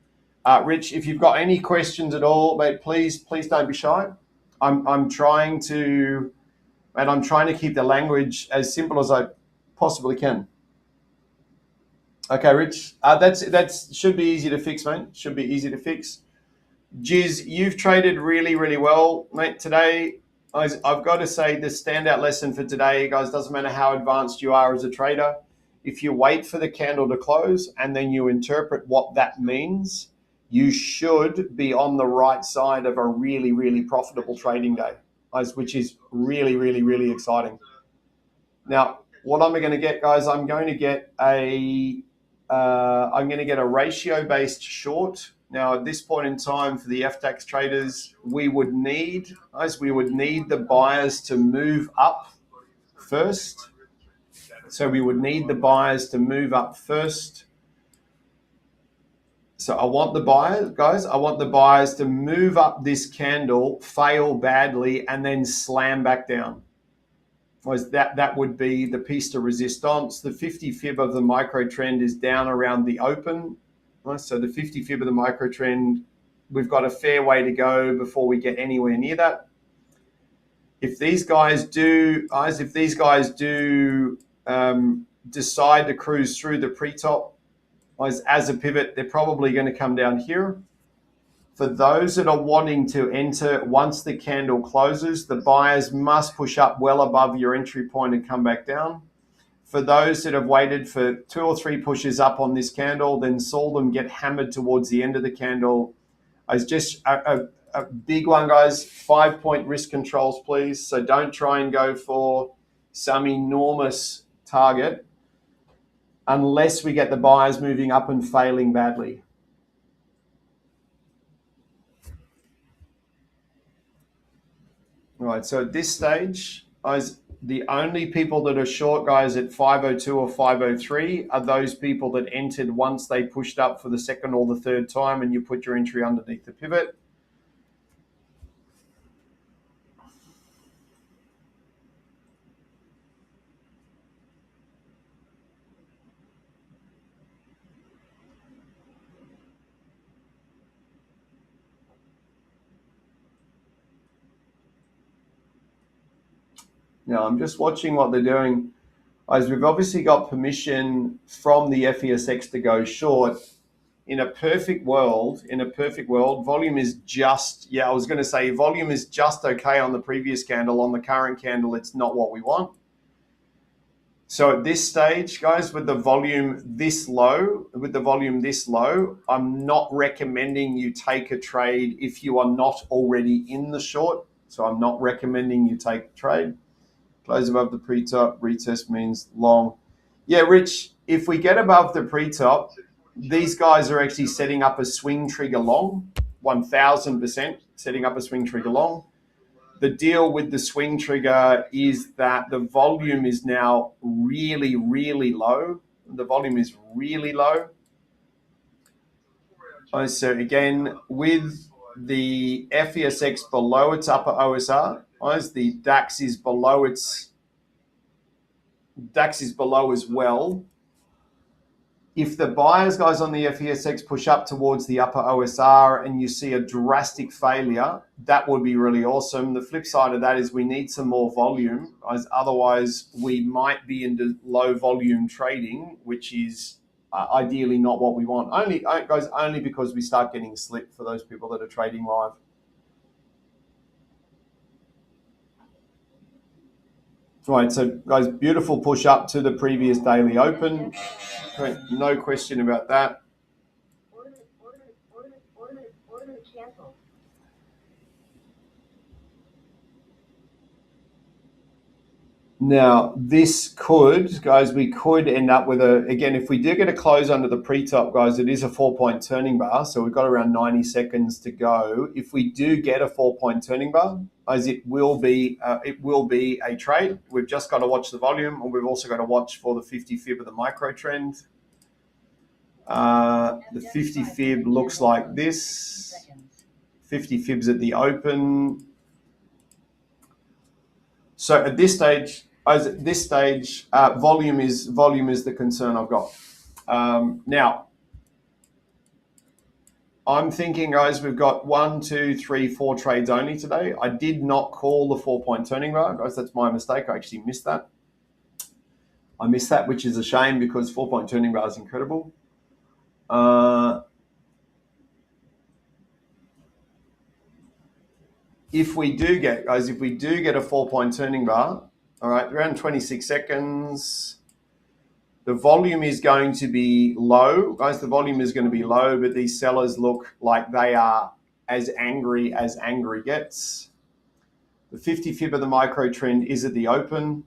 Rich, if you've got any questions at all, mate, please don't be shy. I'm trying to keep the language as simple as I possibly can. Okay, Rich, that should be easy to fix, mate. Should be easy to fix. Giz, you've traded really, really well, mate, today. I've got to say the standout lesson for today, guys, doesn't matter how advanced you are as a trader. If you wait for the candle to close and then you interpret what that means, you should be on the right side of a really, really profitable trading day, which is really, really, really exciting. Now, what I'm going to get, guys, I'm going to get a ratio-based short. Now, at this point in time for the FDAX traders, we would need the buyers to move up first. So we would need the buyers to move up first. So I want the buyers to move up this candle, fail badly, and then slam back down. was that would be the piece de resistance. The 50 fib of the micro trend is down around the open. Right? So the 50 fib of the micro trend, we've got a fair way to go before we get anywhere near that. If these guys do, decide to cruise through the pre-top as a pivot, they're probably going to come down here. For those that are wanting to enter once the candle closes, the buyers must push up well above your entry point and come back down. For those that have waited for 2 or 3 pushes up on this candle, then saw them get hammered towards the end of the candle, it's just a big one, guys. 5-point risk controls, please. So don't try and go for some enormous target unless we get the buyers moving up and failing badly. All right, so at this stage, guys, the only people that are short, guys, at 502 or 503 are those people that entered once they pushed up for the second or the third time and you put your entry underneath the pivot. Now, I'm just watching what they're doing. As we've obviously got permission from the FESX to go short. In a perfect world, volume is just, volume is just okay on the previous candle. On the current candle, it's not what we want. So at this stage, guys, with the volume this low, I'm not recommending you take a trade if you are not already in the short. So I'm not recommending you take a trade. Close above the pre-top, retest means long. Yeah, Rich, if we get above the pre-top, these guys are actually setting up a swing trigger long, 1000% setting up a swing trigger long. The deal with the swing trigger is that the volume is now really, really low. The volume is really low. So again, with the FESX below its upper OSR, the DAX is below as well. If the buyers, guys, on the FESX push up towards the upper OSR and you see a drastic failure, that would be really awesome. The flip side of that is we need some more volume, as otherwise we might be into low volume trading, which is ideally not what we want. Only because we start getting slipped for those people that are trading live. Right, so guys, beautiful push up to the previous daily open. No question about that. Order cancel. Now, this could, guys, we could end up with again, if we do get a close under the pre-top, guys, it is a 4-point turning bar. So we've got around 90 seconds to go. If we do get a 4-point turning bar, guys, it will be a trade. We've just got to watch the volume, and we've also got to watch for the 50 fib of the micro trend. The 50 fib looks like this. 50 fibs at the open. So at this stage, volume is the concern I've got. Now, I'm thinking, guys, we've got 1, 2, 3, 4 trades only today. I did not call the 4-point turning bar, guys. That's my mistake. I actually missed that. Which is a shame because 4-point turning bar is incredible. If we do get a 4-point turning bar, all right, around 26 seconds, the volume is going to be low. Guys, the volume is going to be low, but these sellers look like they are as angry as angry gets. The 50 fib of the micro trend is at the open.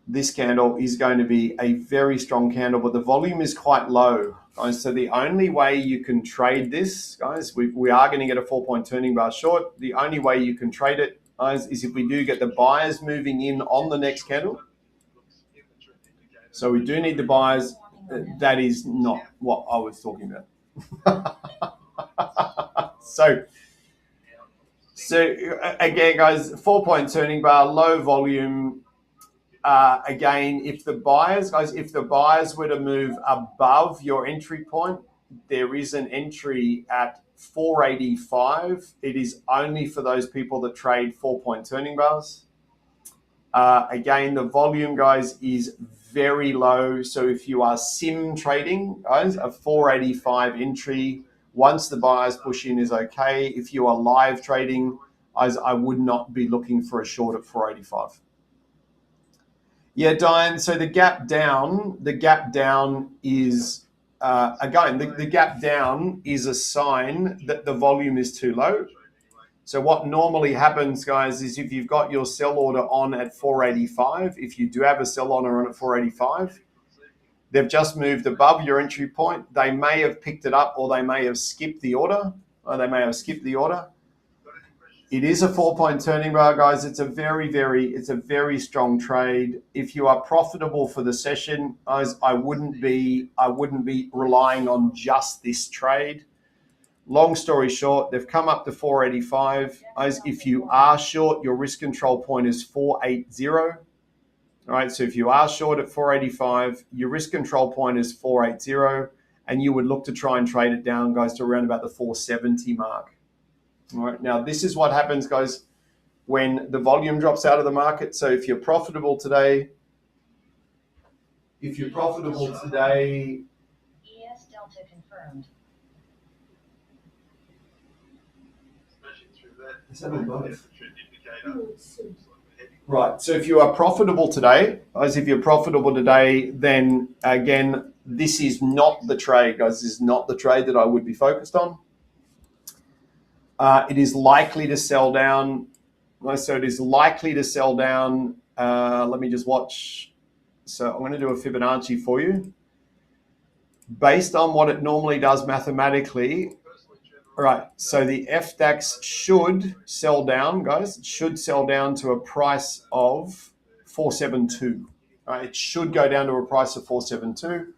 This candle is going to be a very strong candle, but the volume is quite low. Guys, so the only way you can trade this, guys, we are going to get a 4-point turning bar short. The only way you can trade it, guys, is if we do get the buyers moving in on the next candle. So we do need the buyers. That is not what I was talking about. So So again, guys, 4-point turning bar, low volume. Again, if the buyers were to move above your entry point, there is an entry at 485. It is only for those people that trade 4-point turning bars. Again, the volume, guys, is very low. So if you are sim trading, guys, a 485 entry, once the buyers push in is okay. If you are live trading, guys, I would not be looking for a short at 485. Yeah, Diane. So the gap down is again the gap down is a sign that the volume is too low. So what normally happens, guys, is if you've got your sell order on at 485, if you do have a sell order on at 485, they've just moved above your entry point. They may have picked it up, or they may have skipped the order. It is a 4-point turning bar, guys. It's a very strong trade. If you are profitable for the session, guys, I wouldn't be relying on just this trade. Long story short, they've come up to 485. Guys, if you are short, your risk control point is 480. All right, so if you are short at 485, your risk control point is 480, and you would look to try and trade it down, guys, to around about the 470 mark. All right, now this is what happens, guys, when the volume drops out of the market. So if you're profitable today, ES Delta confirmed. Smashing through that. Let's have a look. That's the trend indicator. Right, so if you are profitable today, then again, this is not the trade, guys. This is not the trade that I would be focused on. It is likely to sell down. So it is likely to sell down. Let me just watch. So I'm going to do a Fibonacci for you. Based on what it normally does mathematically, all right, so the FDAX should sell down, guys. It should sell down to a price of 472. All right, it should go down to a price of 472.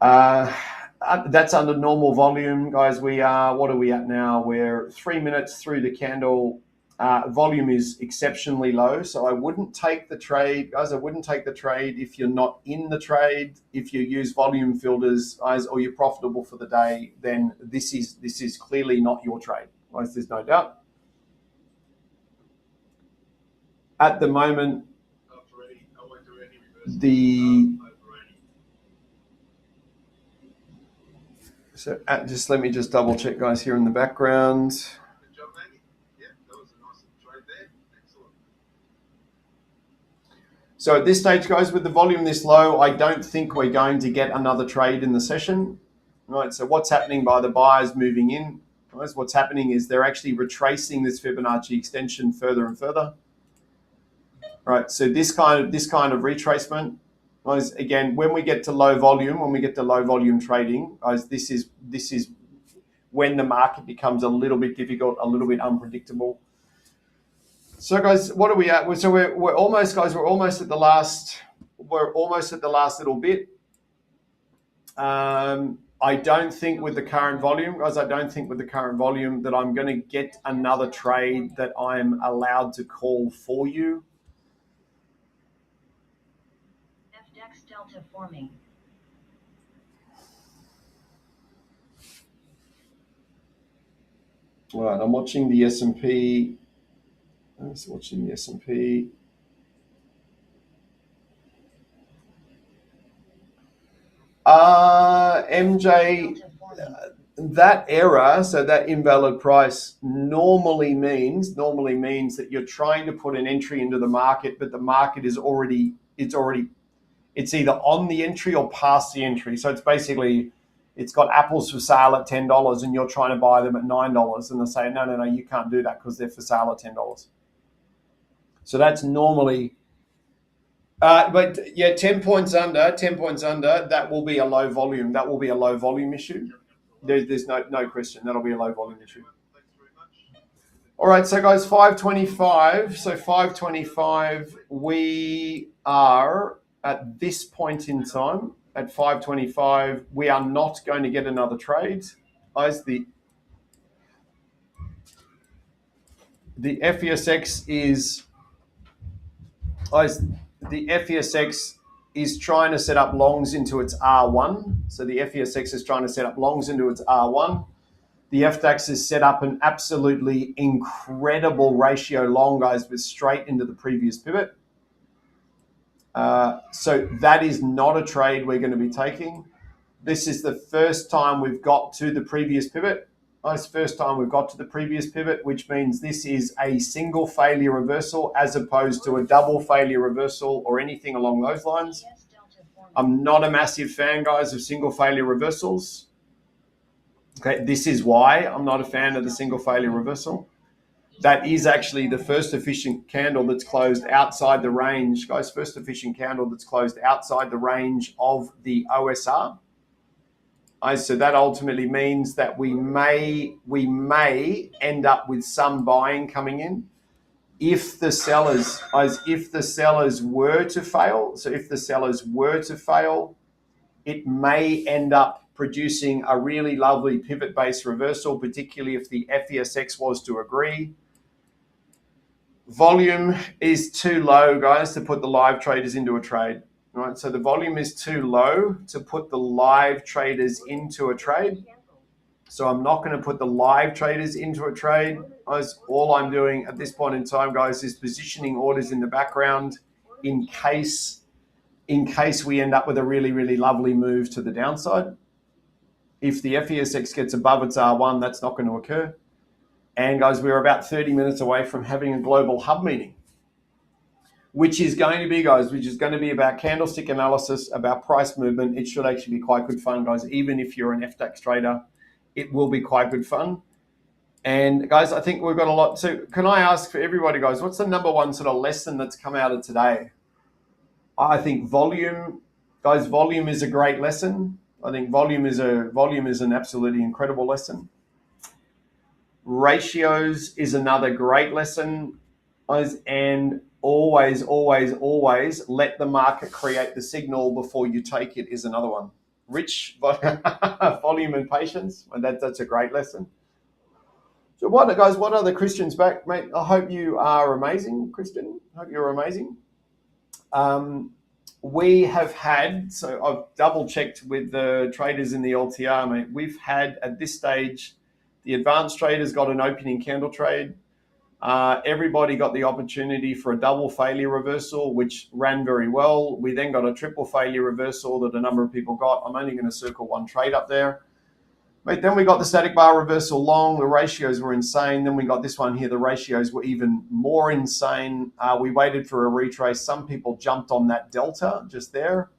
That's under normal volume, guys. What are we at now? We're 3 minutes through the candle. Volume is exceptionally low, so I wouldn't take the trade, guys. I wouldn't take the trade if you're not in the trade. If you use volume filters, guys, or you're profitable for the day, then this is clearly not your trade, guys. There's no doubt. At the moment, just let me just double check, guys, here in the background. Good job, Andy. Yeah, that was a nice trade there. Excellent. So at this stage, guys, with the volume this low, I don't think we're going to get another trade in the session. Right, so what's happening by the buyers moving in? Guys, what's happening is they're actually retracing this Fibonacci extension further and further. Right, so this kind of retracement, guys, again, when we get to low volume trading, guys, this is when the market becomes a little bit difficult, a little bit unpredictable. So, guys, what are we at? So we're almost at the last little bit. I don't think with the current volume, guys, that I'm going to get another trade that I'm allowed to call for you. FDAX Delta forming. All right, I'm watching the S&P. MJ, that error, so that invalid price normally means that you're trying to put an entry into the market, but the market is it's either on the entry or past the entry. So it's basically, it's got apples for sale at $10 and you're trying to buy them at $9, and they say, no, you can't do that because they're for sale at $10. So that's normally, but yeah, 10 points under, that will be a low volume. That will be a low volume issue. There's no question. That'll be a low volume issue. All right, so guys, 525. So 525, we are at this point in time, at 525, we are not going to get another trade. Guys, the FESX is the FESX is trying to set up longs into its R1. So the FESX is trying to set up longs into its R1. The FDAX has set up an absolutely incredible ratio long, guys, with straight into the previous pivot. So that is not a trade we're going to be taking. This is the first time we've got to the previous pivot. It's the first time we've got to the previous pivot, which means this is a single failure reversal as opposed to a double failure reversal or anything along those lines. I'm not a massive fan, guys, of single failure reversals. Okay, this is why I'm not a fan of the single failure reversal. That is actually the first efficient candle that's closed outside the range, guys. First efficient candle that's closed outside the range of the OSR. So that ultimately means that we may end up with some buying coming in if the sellers were to fail. So if the sellers were to fail, it may end up producing a really lovely pivot-based reversal, particularly if the FESX was to agree. Volume is too low, guys, to put the live traders into a trade. Right, so the volume is too low to put the live traders into a trade. So I'm not going to put the live traders into a trade. All I'm doing at this point in time, guys, is positioning orders in the background in case we end up with a really, really lovely move to the downside. If the FESX gets above its R1, that's not going to occur. And guys, we're about 30 minutes away from having a global hub meeting, which is going to be about candlestick analysis, about price movement. It should actually be quite good fun, guys. Even if you're an FDAX trader, it will be quite good fun. And guys, I think we've got a lot. So can I ask for everybody, guys, what's the number one sort of lesson that's come out of today? I think volume, guys, volume is a great lesson. I think volume is an absolutely incredible lesson. Ratios is another great lesson, guys, and always let the market create the signal before you take it is another one. Rich volume and patience, and that's a great lesson. So what are the Christians back, mate? I hope you are amazing, Christian. I hope you're amazing. We have had, so I've double checked with the traders in the LTR, mate. We've had at this stage, the advanced traders got an opening candle trade. Everybody got the opportunity for a double failure reversal, which ran very well. We then got a triple failure reversal that a number of people got. I'm only going to circle one trade up there. Mate, then we got the static bar reversal long. The ratios were insane. Then we got this one here. The ratios were even more insane. We waited for a retrace. Some people jumped on that delta just there.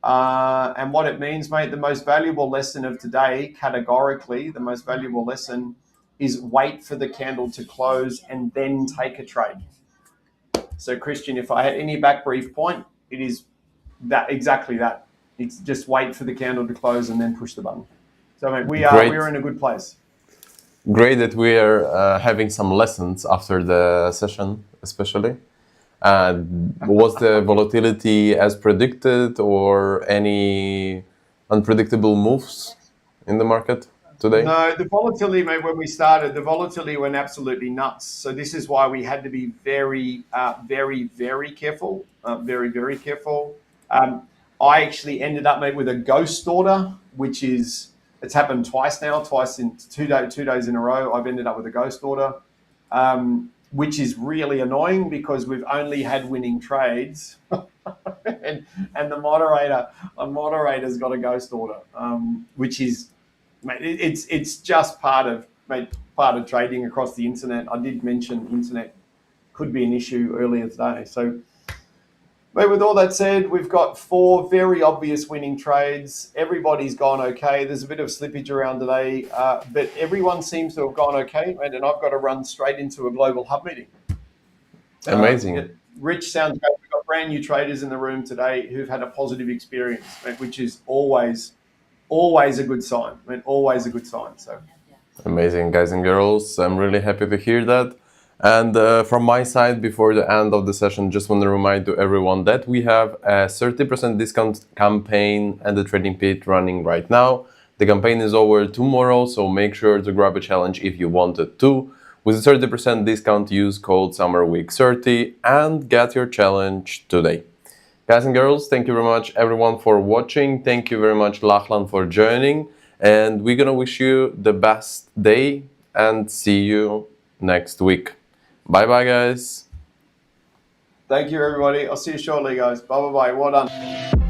And what it means, mate, the most valuable lesson of today, categorically, the most valuable lesson is wait for the candle to close and then take a trade. So, Christian, if I had any back brief point, it is that exactly that. It's just wait for the candle to close and then push the button. So, mate, we're in a good place. Great that we are having some lessons after the session, especially. Was the volatility as predicted or any unpredictable moves in the market today? No, the volatility, mate, when we started, the volatility went absolutely nuts. So this is why we had to be very, very careful, very careful. I actually ended up, mate, with a ghost order, which is, it's happened twice in 2 days in a row. I've ended up with a ghost order, which is really annoying because we've only had winning trades. and the moderator's got a ghost order, which is, mate, it's just part of trading across the internet. I did mention internet could be an issue earlier today. So, mate, with all that said, we've got 4 very obvious winning trades. Everybody's gone okay. There's a bit of slippage around today, but everyone seems to have gone okay, mate, and I've got to run straight into a global hub meeting. Amazing. Rich, sounds great. We've got brand new traders in the room today who've had a positive experience, mate, which is always a good sign. I mean, always a good sign. So amazing, guys and girls. I'm really happy to hear that. And from my side, before the end of the session, just want to remind to everyone that we have a 30% discount campaign and the trading pit running right now. The campaign is over tomorrow, so make sure to grab a challenge if you wanted to. With a 30% discount, use code SummerWeek30 and get your challenge today. Guys and girls, thank you very much everyone for watching. Thank you very much Lachlan for joining. And we're gonna wish you the best day and see you next week. Bye bye guys. Thank you, everybody. I'll see you shortly, guys. Bye bye. Well done.